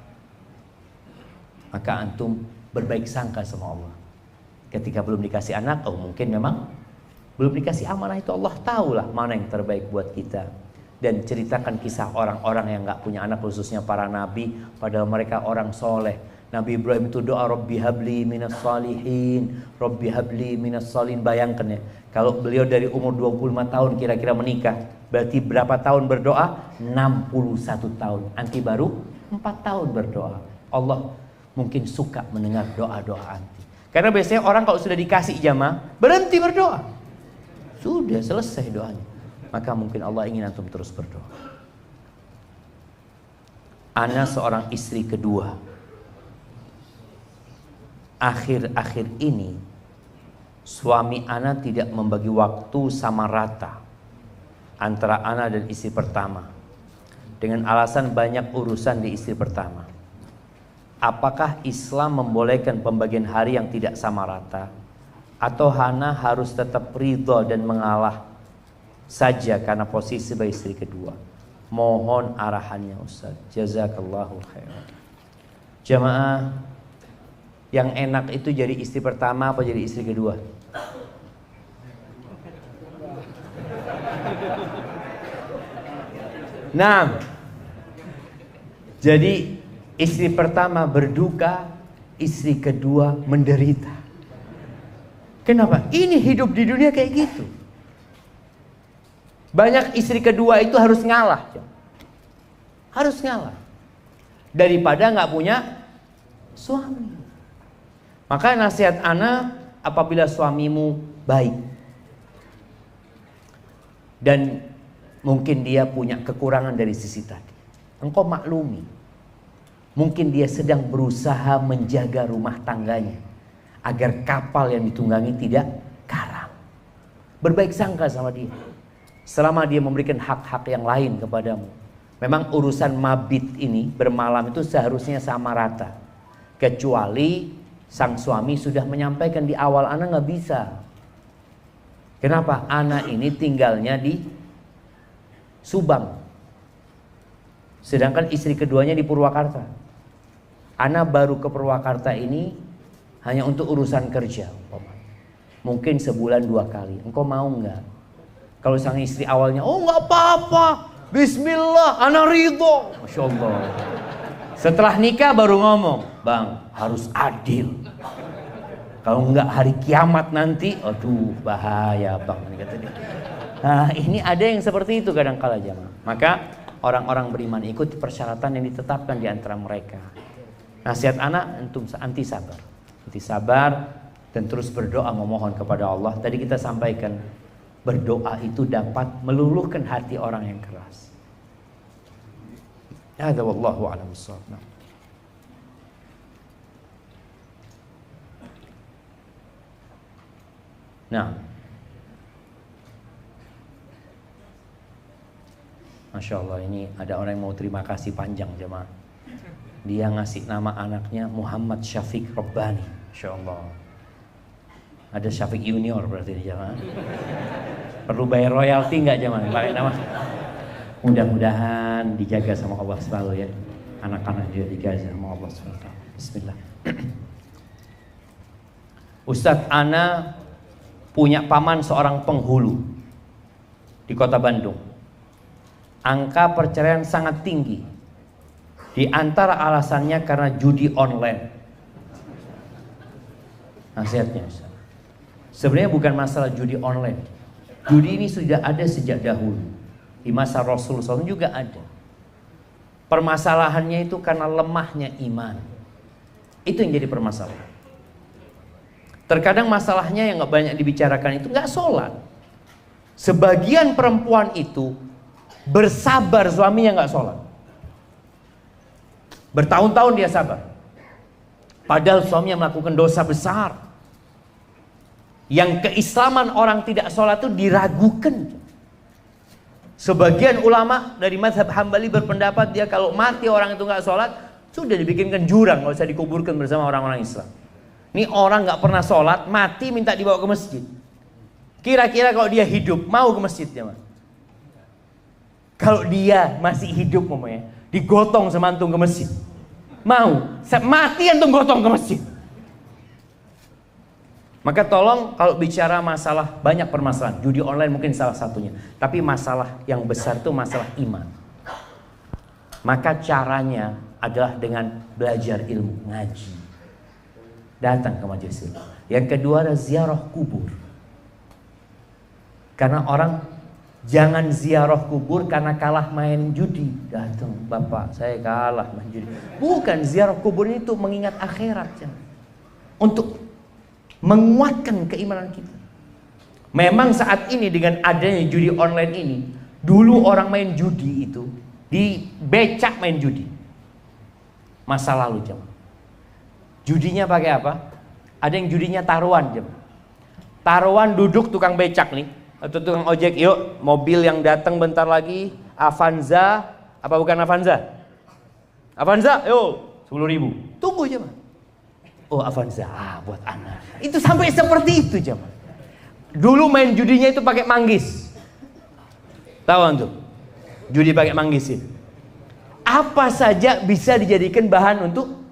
Maka antum berbaik sangka sama Allah. Ketika belum dikasih anak, oh mungkin memang belum dikasih amanah itu, Allah tahulah mana yang terbaik buat kita. Dan ceritakan kisah orang-orang yang gak punya anak, khususnya para nabi, padahal mereka orang soleh. Nabi Ibrahim itu doa, Rabbi habli minas salihin, Rabbi habli minas salihin. Bayangkan ya, kalau beliau dari umur 25 tahun kira-kira menikah, berarti berapa tahun berdoa? 61 tahun. Anti baru 4 tahun berdoa. Allah mungkin suka mendengar doa-doa anti. Karena biasanya orang kalau sudah dikasih jamaah, berhenti berdoa. Sudah selesai doanya. Maka mungkin Allah ingin antum terus berdoa. Ana seorang istri kedua. Akhir-akhir ini suami ana tidak membagi waktu sama rata antara ana dan istri pertama, dengan alasan banyak urusan di istri pertama. Apakah Islam membolehkan pembagian hari yang tidak sama rata, atau ana harus tetap ridho dan mengalah saja karena posisi sebagai istri kedua? Mohon arahannya Ustaz. Jazakallahu khairan. Jamaah, yang enak itu jadi istri pertama apa jadi istri kedua? Nah, jadi istri pertama berduka, istri kedua menderita. Kenapa? Ini hidup di dunia kayak gitu. Banyak istri kedua itu harus ngalah. Harus ngalah. Daripada nggak punya suami. Maka nasihat ana, apabila suamimu baik dan mungkin dia punya kekurangan dari sisi tadi, engkau maklumi. Mungkin dia sedang berusaha menjaga rumah tangganya agar kapal yang ditunggangi tidak karam. Berbaik sangka sama dia. Selama dia memberikan hak-hak yang lain kepadamu. Memang urusan mabit ini, bermalam itu seharusnya sama rata. Kecuali sang suami sudah menyampaikan di awal, anak nggak bisa. Kenapa? Anak ini tinggalnya di Subang, sedangkan istri keduanya di Purwakarta. Anak baru ke Purwakarta ini hanya untuk urusan kerja, mungkin sebulan 2 kali. Engkau mau nggak? Kalau sang istri awalnya, oh nggak apa-apa, Bismillah, anak ridho, Masya Allah. Setelah nikah baru ngomong, bang harus adil. Kalau enggak hari kiamat nanti, aduh bahaya bang. Nah ini ada yang seperti itu kadang-kala jamaah. Maka orang-orang beriman ikut persyaratan yang ditetapkan di antara mereka. Nasihat anak, antum anti sabar. Anti sabar dan terus berdoa memohon kepada Allah. Tadi kita sampaikan, berdoa itu dapat meluluhkan hati orang yang keras. Hadza wallahu a'lam bissawab. Nah, Masya Allah, ini ada orang yang mau terima kasih panjang jemaah. Dia ngasih nama anaknya Muhammad Syafiq Rabbani. Masya Allah. Ada Syafiq Junior berarti jemaah. Perlu bayar royalti nggak jemaah? Pakai nama. Mudah-mudahan mudah-mudahan dijaga sama Allah selalu ya. Anak-anak juga dijaga sama Allah SWT. Bismillah. Ustadz, ana punya paman seorang penghulu di kota Bandung. Angka perceraian sangat tinggi. Di antara alasannya karena judi online. Nasihatnya Ustaz, sebenarnya bukan masalah judi online. Judi ini sudah ada sejak dahulu. Di masa Rasul SAW juga ada. Permasalahannya itu karena lemahnya iman. Itu yang jadi permasalahan. Terkadang masalahnya yang gak banyak dibicarakan itu gak sholat. Sebagian perempuan itu bersabar suaminya gak sholat. Bertahun-tahun dia sabar. Padahal suaminya melakukan dosa besar. Yang keislaman orang tidak sholat itu diragukan. Sebagian ulama dari mazhab Hambali berpendapat dia kalau mati orang itu nggak sholat, sudah dibikinkan jurang, nggak usah dikuburkan bersama orang-orang Islam. Ini orang nggak pernah sholat, mati minta dibawa ke masjid. Kira-kira kalau dia hidup mau ke masjidnya? Kalau dia masih hidup namanya, digotong sama antum ke masjid, mau? Mati antum gotong ke masjid. Maka tolong kalau bicara masalah banyak permasalahan, judi online mungkin salah satunya. Tapi masalah yang besar itu masalah iman. Maka caranya adalah dengan belajar ilmu, ngaji. Datang ke majelis ilmu. Yang kedua adalah ziarah kubur. Karena orang jangan ziarah kubur karena kalah main judi. Datang, Bapak saya kalah main judi. Bukan, ziarah kubur itu mengingat akhirat. Untuk menguatkan keimanan kita. Memang saat ini dengan adanya judi online ini, dulu orang main judi itu di becak main judi. Masa lalu jemaah. Judinya pakai apa? Ada yang judinya taruhan jemaah. Taruhan duduk tukang becak nih atau tukang ojek, yuk mobil yang datang bentar lagi Avanza, apa bukan Avanza? Avanza, yuk 10.000. Tunggu jemaah. Oh Avanza, buat anak. Itu sampai seperti itu jemaah. Dulu main judinya itu pakai manggis. Tahu antum? Judi pakai manggis itu. Apa saja bisa dijadikan bahan untuk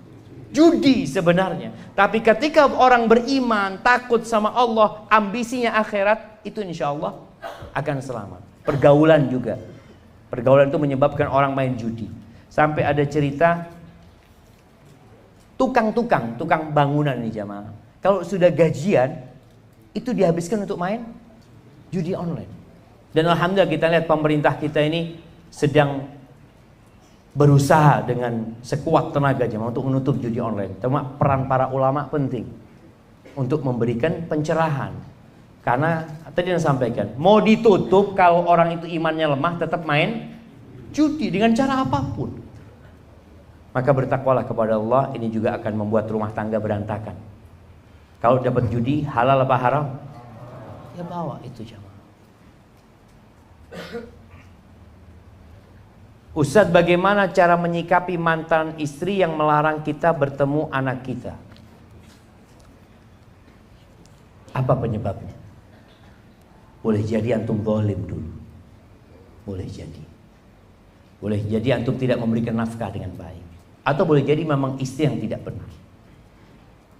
judi sebenarnya. Tapi ketika orang beriman, takut sama Allah, ambisinya akhirat, itu insya Allah akan selamat. Pergaulan juga. Pergaulan itu menyebabkan orang main judi. Sampai ada cerita tukang bangunan nih jamaah. Kalau sudah gajian, itu dihabiskan untuk main judi online. Dan alhamdulillah kita lihat pemerintah kita ini sedang berusaha dengan sekuat tenaga jamaah untuk menutup judi online. Cuma peran para ulama penting untuk memberikan pencerahan. Karena tadi yang sampaikan, mau ditutup kalau orang itu imannya lemah tetap main judi dengan cara apapun. Maka bertakwalah kepada Allah, ini juga akan membuat rumah tangga berantakan. Kalau dapat judi, halal apa haram? Ya bawa itu jamaah. Ustadz, bagaimana cara menyikapi mantan istri yang melarang kita bertemu anak kita? Apa penyebabnya? Boleh jadi antum zalim dulu. Boleh jadi. Boleh jadi antum tidak memberikan nafkah dengan baik. Atau boleh jadi memang istri yang tidak benar.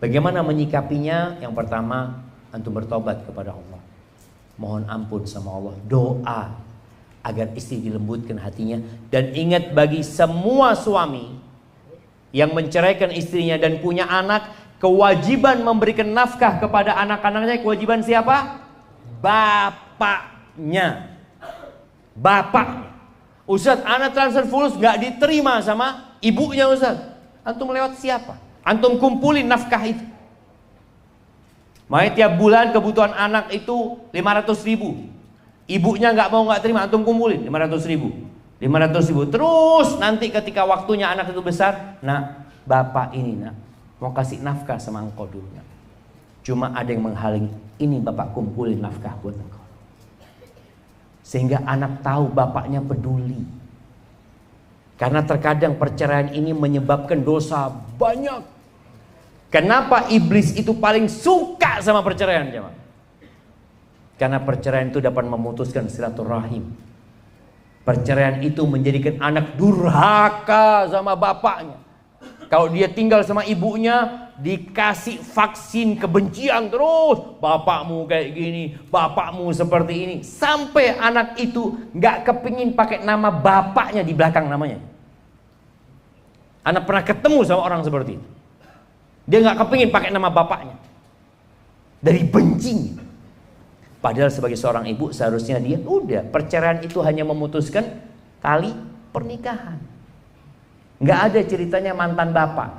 Bagaimana menyikapinya? Yang pertama, antum bertobat kepada Allah. Mohon ampun sama Allah. Doa agar istri dilembutkan hatinya. Dan ingat, bagi semua suami yang menceraikan istrinya dan punya anak, kewajiban memberikan nafkah kepada anak-anaknya. Kewajiban siapa? Bapaknya. Bapaknya. Ustadz, anak transfer fulus gak diterima sama ibunya Ustaz. Antum lewat siapa? Antum kumpulin nafkah itu. Makanya tiap bulan kebutuhan anak itu 500.000. Ibunya nggak terima, antum kumpulin 500.000. 500.000. Terus nanti ketika waktunya anak itu besar, nak, bapak ini nak mau kasih nafkah sama engkau dulu nak. Cuma ada yang menghalangi. Ini bapak kumpulin nafkah buat engkau. Sehingga anak tahu bapaknya peduli. Karena terkadang perceraian ini menyebabkan dosa banyak. Kenapa iblis itu paling suka sama perceraian, jemaah? Karena perceraian itu dapat memutuskan silaturahim. Perceraian itu menjadikan anak durhaka sama bapaknya. Kalau dia tinggal sama ibunya, dikasih vaksin kebencian terus. Bapakmu kayak gini, bapakmu seperti ini. Sampai anak itu gak kepingin pakai nama bapaknya di belakang namanya. Anak pernah ketemu sama orang seperti itu. Dia gak kepingin pakai nama bapaknya. Dari bencinya. Padahal sebagai seorang ibu seharusnya dia udah, perceraian itu hanya memutuskan tali pernikahan. Nggak ada ceritanya mantan bapak.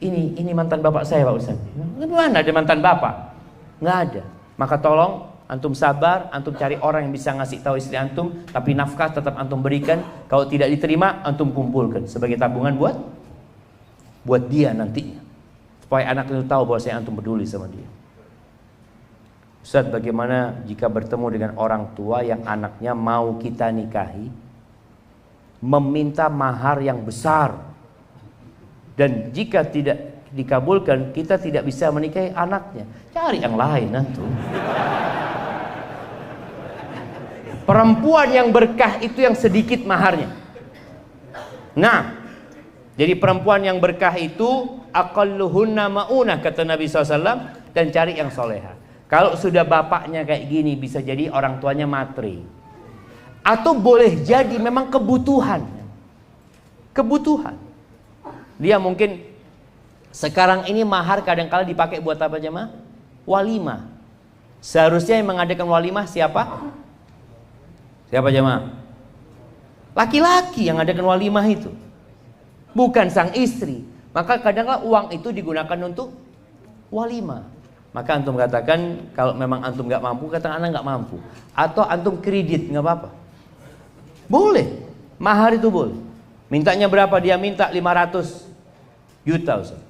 Ini mantan bapak saya Pak Ustaz. Mana ada mantan bapak? Nggak ada. Maka tolong antum sabar, antum cari orang yang bisa ngasih tahu istri antum, tapi nafkah tetap antum berikan. Kalau tidak diterima, antum kumpulkan sebagai tabungan buat dia nantinya. Supaya anak itu tahu bahwa saya antum peduli sama dia. Ustaz, bagaimana jika bertemu dengan orang tua yang anaknya mau kita nikahi, meminta mahar yang besar, dan jika tidak dikabulkan kita tidak bisa menikahi anaknya? Cari yang lain antum. Perempuan yang berkah itu yang sedikit maharnya. Nah, jadi perempuan yang berkah itu aqalluhunna maunah, kata Nabi SAW, dan cari yang soleha. Kalau sudah bapaknya kayak gini, bisa jadi orang tuanya matri. Atau boleh jadi memang kebutuhan. Kebutuhan. Dia mungkin sekarang ini mahar kadang-kala dipakai buat apa jemaah? Walimah. Seharusnya yang mengadakan walimah siapa? Siapa jemaah? Laki-laki yang mengadakan walimah itu. Bukan sang istri. Maka kadang-kala uang itu digunakan untuk walimah. Maka antum katakan kalau memang antum nggak mampu, katakan anak nggak mampu. Atau antum kredit, nggak apa-apa. Boleh, mahar itu boleh. Mintanya berapa? Dia minta 500 juta Ustaz.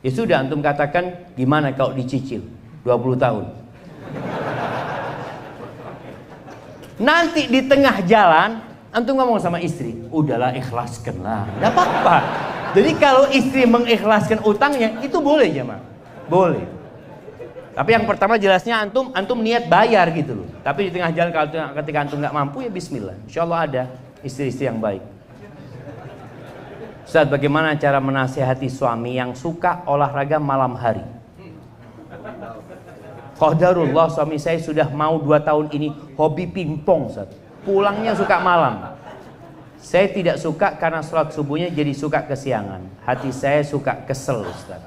Ya sudah, antum katakan gimana kalau dicicil 20 tahun. Nanti di tengah jalan antum ngomong sama istri, udahlah ikhlaskanlah, nggak apa-apa. Jadi kalau istri mengikhlaskan utangnya itu boleh jemaah, boleh. Tapi yang pertama jelasnya antum niat bayar gitu loh. Tapi di tengah jalan ketika antum nggak mampu, ya bismillah. Insya Allah ada istri-istri yang baik. Ustaz, bagaimana cara menasihati suami yang suka olahraga malam hari? Qadarullah, suami saya sudah mau 2 tahun ini hobi pingpong Ustaz. Pulangnya suka malam. Saya tidak suka karena sholat subuhnya jadi suka kesiangan. Hati saya suka kesel Ustaz.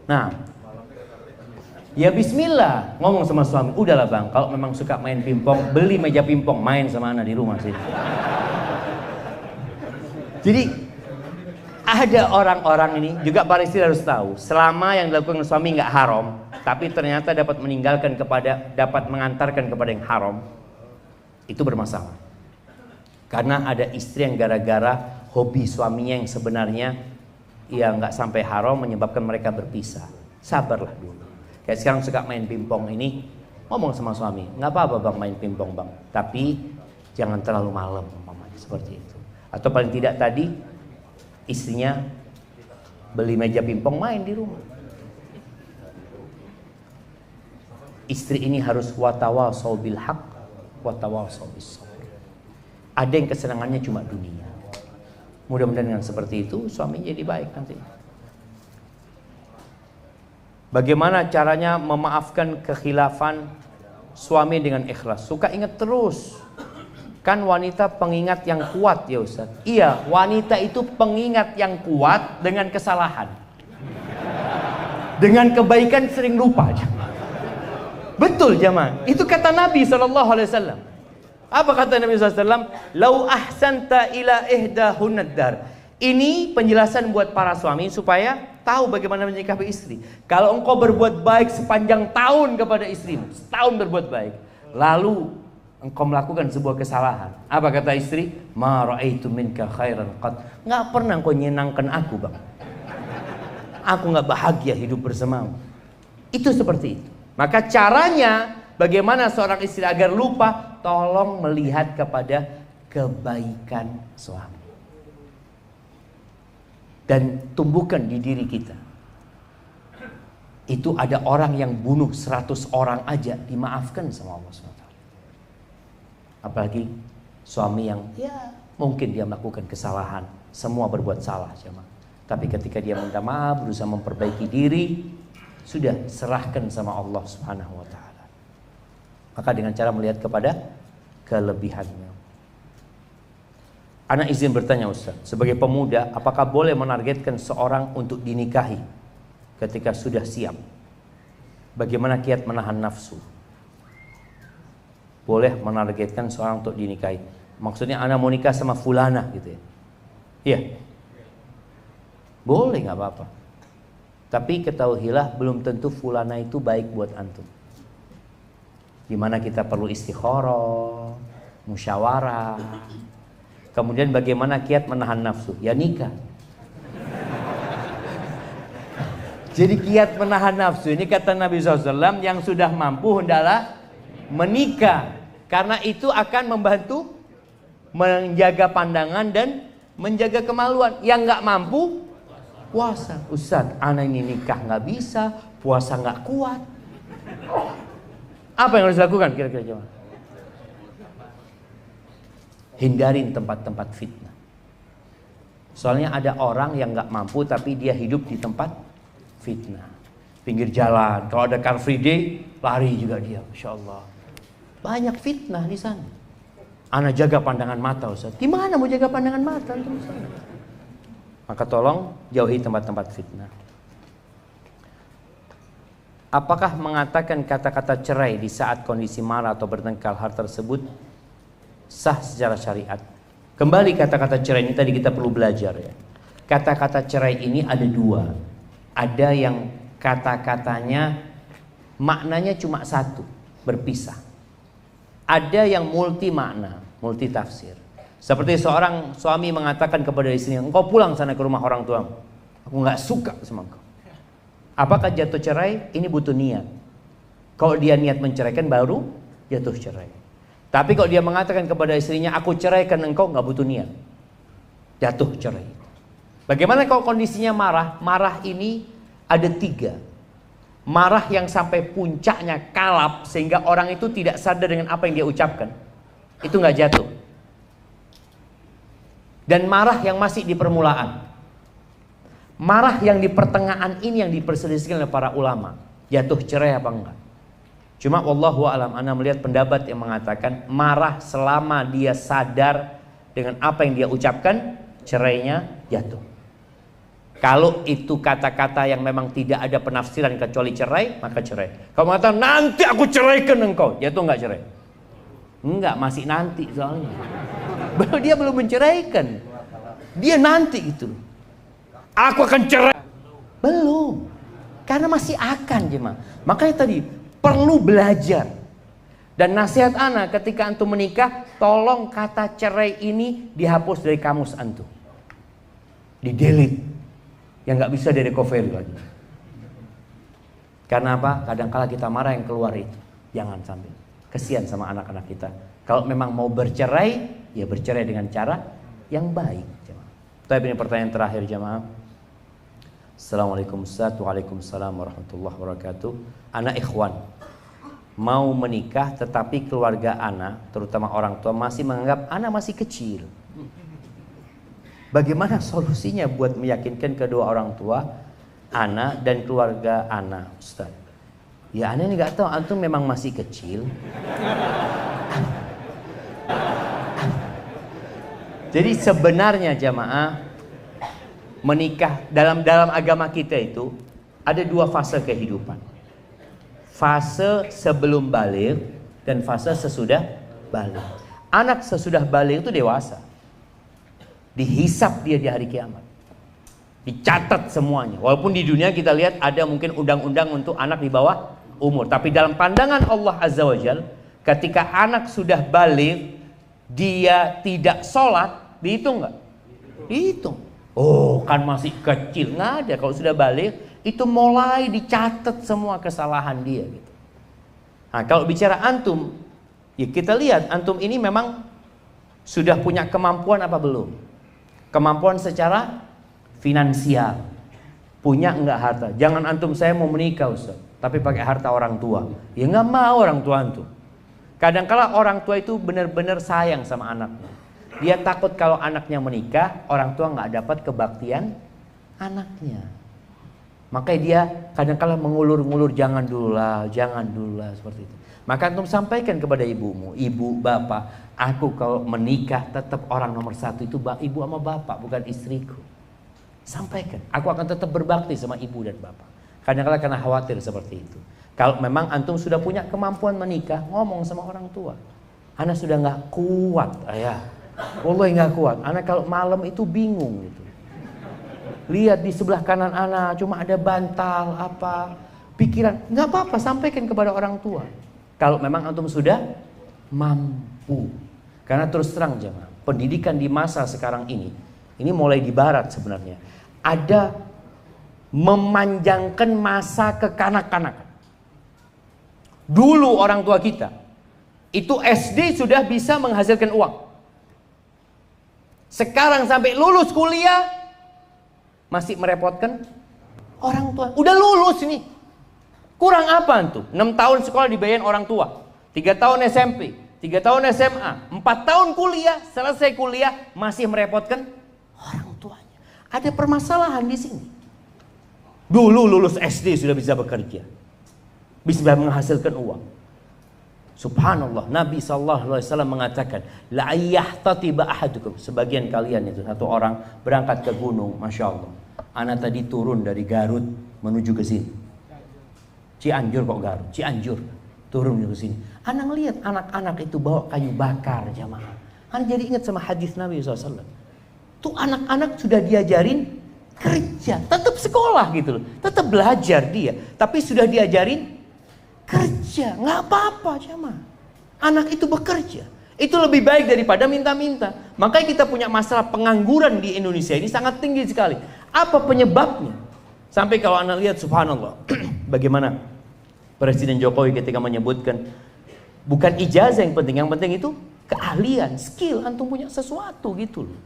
Nah, ya bismillah, ngomong sama suami, udahlah bang, kalau memang suka main pingpong, beli meja pingpong, main sama anak di rumah sih. Jadi ada orang-orang ini juga para istri harus tahu, selama yang dilakukan suami nggak haram, tapi ternyata dapat mengantarkan kepada yang haram, itu bermasalah. Karena ada istri yang gara-gara hobi suaminya yang sebenarnya ya nggak sampai haram menyebabkan mereka berpisah. Sabarlah dulu. Kayak sekarang suka main pingpong ini, ngomong sama suami, nggak apa-apa bang main pingpong bang, tapi jangan terlalu malam, seperti itu. Atau paling tidak tadi istrinya beli meja pingpong, main di rumah. Istri ini harus watawasau bil haq, watawasau bis sabr. Ada yang kesenangannya cuma dunia. Mudah-mudahan dengan seperti itu suaminya jadi baik nanti. Bagaimana caranya memaafkan kekhilafan suami dengan ikhlas? Suka ingat terus. Kan wanita pengingat yang kuat ya Ustaz. Iya, wanita itu pengingat yang kuat dengan kesalahan. Dengan kebaikan sering lupa. Betul jemaah. Itu kata Nabi SAW. Apa kata Nabi SAW? Lau ahsanta ila ihdahun dar. Ini penjelasan buat para suami supaya tahu bagaimana menyikapi istri. Kalau engkau berbuat baik sepanjang tahun kepada istrimu, setahun berbuat baik, lalu engkau melakukan sebuah kesalahan, apa kata istri? Ma ra'aitu minka khairan qad. Enggak pernah engkau nyenangkan aku, Bang. Aku enggak bahagia hidup bersamamu. Itu seperti itu. Maka caranya bagaimana seorang istri agar lupa? Tolong melihat kepada kebaikan suami. Dan tumbuhkan di diri kita. Itu ada orang yang bunuh 100 orang aja dimaafkan sama Allah SWT. Apalagi Suami yang ya mungkin dia melakukan kesalahan, semua berbuat salah jemaah. Tapi ketika dia minta maaf, berusaha memperbaiki diri, sudah serahkan sama Allah Subhanahu wa taala. Maka dengan cara melihat kepada kelebihannya. Ana izin bertanya Ustaz, sebagai pemuda, apakah boleh menargetkan seorang untuk dinikahi ketika sudah siap? Bagaimana kiat menahan nafsu? Boleh menargetkan seorang untuk dinikahi. Maksudnya ana mau nikah sama fulana gitu ya. Iya. Boleh, nggak apa-apa. Tapi ketahuilah belum tentu fulana itu baik buat antum. Dimana kita perlu istikharah, musyawarah. Kemudian bagaimana kiat menahan nafsu? Ya nikah. Jadi kiat menahan nafsu ini kata Nabi SAW, yang sudah mampu hendaklah menikah. Karena itu akan membantu menjaga pandangan dan menjaga kemaluan. Yang nggak mampu, puasa. Ustaz, anak ini nikah nggak bisa, puasa nggak kuat. Apa yang harus dilakukan kira-kira jemaah? Hindarin tempat-tempat fitnah. Soalnya ada orang yang nggak mampu tapi dia hidup di tempat fitnah. Pinggir jalan, kalau ada Car Free Day, lari juga dia, Masya Allah. Banyak fitnah di sana. Ana jaga pandangan mata Ustaz. Gimana mau jaga pandangan mata? Maka tolong jauhi tempat-tempat fitnah. Apakah mengatakan kata-kata cerai di saat kondisi marah atau bertengkar hal tersebut sah secara syariat? Kembali kata-kata cerai ini tadi kita perlu belajar ya. Kata-kata cerai ini ada dua. Ada yang kata-katanya maknanya cuma satu, berpisah. Ada yang multi makna, multi tafsir. Seperti seorang suami mengatakan kepada istrinya, engkau pulang sana ke rumah orang tuamu. Aku nggak suka sama engkau. Apakah jatuh cerai? Ini butuh niat. Kalau dia niat menceraikan baru jatuh cerai. Tapi kalau dia mengatakan kepada istrinya, aku ceraikan engkau, nggak butuh niat, jatuh cerai. Bagaimana kalau kondisinya marah? Marah ini ada tiga. Marah yang sampai puncaknya kalap sehingga orang itu tidak sadar dengan apa yang dia ucapkan, itu nggak jatuh. Dan marah yang masih di permulaan. Marah yang di pertengahan ini yang diperselisihkan oleh para ulama, jatuh cerai apa enggak? Cuma wallahu alam, ana melihat pendapat yang mengatakan marah selama dia sadar dengan apa yang dia ucapkan, cerainya jatuh. Kalau itu kata-kata yang memang tidak ada penafsiran kecuali cerai, maka cerai. Kalau mengatakan nanti aku ceraikan engkau, jatuh enggak cerai? Enggak, masih nanti soalnya. Dia belum menceraikan. Dia nanti gitu. Aku akan cerai. Belum. Karena masih akan jemaah. Makanya tadi perlu belajar. Dan nasihat ana ketika antum menikah, tolong kata cerai ini dihapus dari kamus antum. Di delete. Yang nggak bisa di recovery lagi. Karena apa? Kadangkala kita marah yang keluar itu. Jangan sampai. Kesian sama anak-anak kita. Kalau memang mau bercerai, ya bercerai dengan cara yang baik. Tapi ini pertanyaan terakhir jemaah. Assalamualaikum Ustaz. Waalaikumsalam warahmatullahi wabarakatuh. Anak ikhwan mau menikah tetapi keluarga anak, terutama orang tua, masih menganggap anak masih kecil. Bagaimana solusinya buat meyakinkan kedua orang tua anak dan keluarga anak, Ustaz? Ya anak ini gak tahu, antum memang masih kecil. Jadi sebenarnya jamaah, menikah dalam agama kita itu ada dua fase kehidupan. Fase sebelum baligh dan fase sesudah baligh. Anak sesudah baligh itu dewasa. Dihisap dia di hari kiamat. Dicatat semuanya. Walaupun di dunia kita lihat ada mungkin undang-undang untuk anak di bawah umur. Tapi dalam pandangan Allah Azza wa Jalla, ketika anak sudah baligh, dia tidak sholat, dihitung nggak? Dihitung. Oh kan masih kecil. Nggak ada. Kalau sudah baligh, itu mulai dicatat semua kesalahan dia gitu. Nah kalau bicara antum, ya kita lihat antum ini memang sudah punya kemampuan apa belum? Kemampuan secara finansial. Punya enggak harta? Jangan antum saya mau menikah Ustaz, tapi pakai harta orang tua. Ya nggak mau orang tua antum. Kadang-kala orang tua itu benar-benar sayang sama anaknya. Dia takut kalau anaknya menikah, orang tua nggak dapat kebaktian anaknya. Makanya dia kadang-kala mengulur-ngulur, jangan dulu lah seperti itu. Maka antum sampaikan kepada ibumu, ibu, bapak, aku kalau menikah tetap orang nomor satu itu ibu sama bapak, bukan istriku. Sampaikan, aku akan tetap berbakti sama ibu dan bapak. Kadang-kala karena khawatir seperti itu. Kalau memang antum sudah punya kemampuan menikah, ngomong sama orang tua. Anak sudah nggak kuat, ayah. Wallahi nggak kuat. Anak kalau malam itu bingung gitu. Lihat di sebelah kanan anak cuma ada bantal apa, pikiran. Nggak apa-apa, sampaikan kepada orang tua. Kalau memang antum sudah mampu. Karena terus terang jemaah, pendidikan di masa sekarang ini mulai di barat sebenarnya. Ada memanjangkan masa kekanak-kanakan. Dulu orang tua kita itu SD sudah bisa menghasilkan uang. Sekarang sampai lulus kuliah masih merepotkan orang tua. Udah lulus nih. Kurang apa tuh? 6 tahun sekolah dibayarin orang tua, 3 tahun SMP, 3 tahun SMA, 4 tahun kuliah, selesai kuliah masih merepotkan orang tuanya. Ada permasalahan di sini. Dulu lulus SD sudah bisa bekerja, bisa menghasilkan uang. Subhanallah, Nabi SAW mengatakan, la yahtatiba ahadukum. Sebagian kalian itu, satu orang berangkat ke gunung, masya Allah. Anak tadi turun dari Garut menuju ke sini. Cianjur kok Garut, Cianjur turun ke sini. Anak lihat anak-anak itu bawa kayu bakar jamaah. Anak jadi ingat sama hadis Nabi SAW. Tuh anak-anak sudah diajarin kerja, tetap sekolah gitu loh, tetap belajar dia, tapi sudah diajarin kerja, nggak apa-apa jamaah. Anak itu bekerja, itu lebih baik daripada minta-minta. Makanya kita punya masalah pengangguran di Indonesia ini sangat tinggi sekali. Apa penyebabnya? Sampai kalau anak lihat subhanallah, bagaimana Presiden Jokowi ketika menyebutkan bukan ijazah yang penting itu keahlian, skill, antum punya sesuatu gitu loh.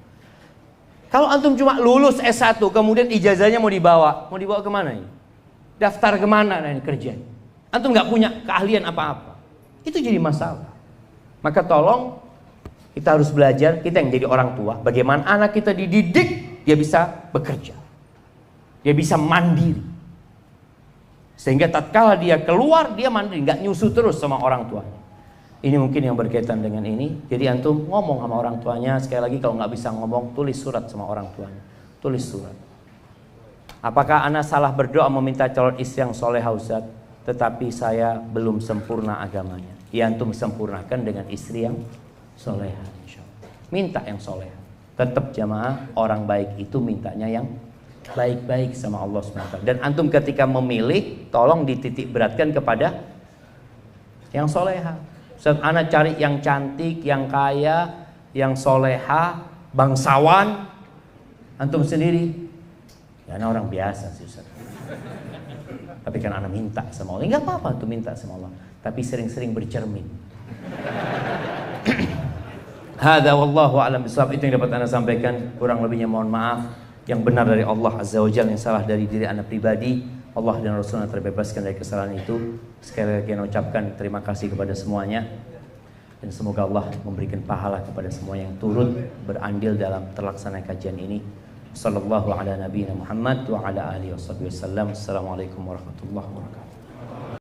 Kalau antum cuma lulus S1 kemudian ijazahnya mau dibawa kemana ini? Daftar kemana ini kerja? Antum nggak punya keahlian apa-apa, itu jadi masalah. Maka tolong kita harus belajar, kita yang jadi orang tua, bagaimana anak kita dididik dia bisa bekerja, dia bisa mandiri, sehingga tatkala dia keluar dia mandiri, nggak nyusu terus sama orang tuanya. Ini mungkin yang berkaitan dengan ini. Jadi antum ngomong sama orang tuanya. Sekali lagi kalau nggak bisa ngomong, tulis surat sama orang tuanya, tulis surat. Apakah anak salah berdoa meminta calon istri yang solehah Ustaz? Tetapi saya belum sempurna agamanya. Ya antum sempurnakan dengan istri yang solehah, insyaallah. Minta yang solehah. Tetap jamaah, orang baik itu mintanya yang baik-baik sama Allah SWT. Dan antum ketika memilih, tolong dititik beratkan kepada yang solehah. Ustaz, anak cari yang cantik, yang kaya, yang solehah, bangsawan. Antum sendiri, ya anak orang biasa sih Ustaz. Tapi kan anak minta sama Allah, nggak apa-apa tuh minta sama Allah, tapi sering-sering bercermin. Hada wallahu a'lam bishawab. Itu yang dapat Anda sampaikan, kurang lebihnya mohon maaf. Yang benar dari Allah Azza wa Jalla, yang salah dari diri Anda pribadi. Allah dan Rasulnya terbebaskan dari kesalahan itu. Sekali lagi Anda ucapkan terima kasih kepada semuanya, dan semoga Allah memberikan pahala kepada semua yang turut berandil dalam terlaksana kajian ini. Sallallahu ala nabiyina Muhammad wa ala alihi wasallam. Assalamualaikum warahmatullahi wabarakatuh.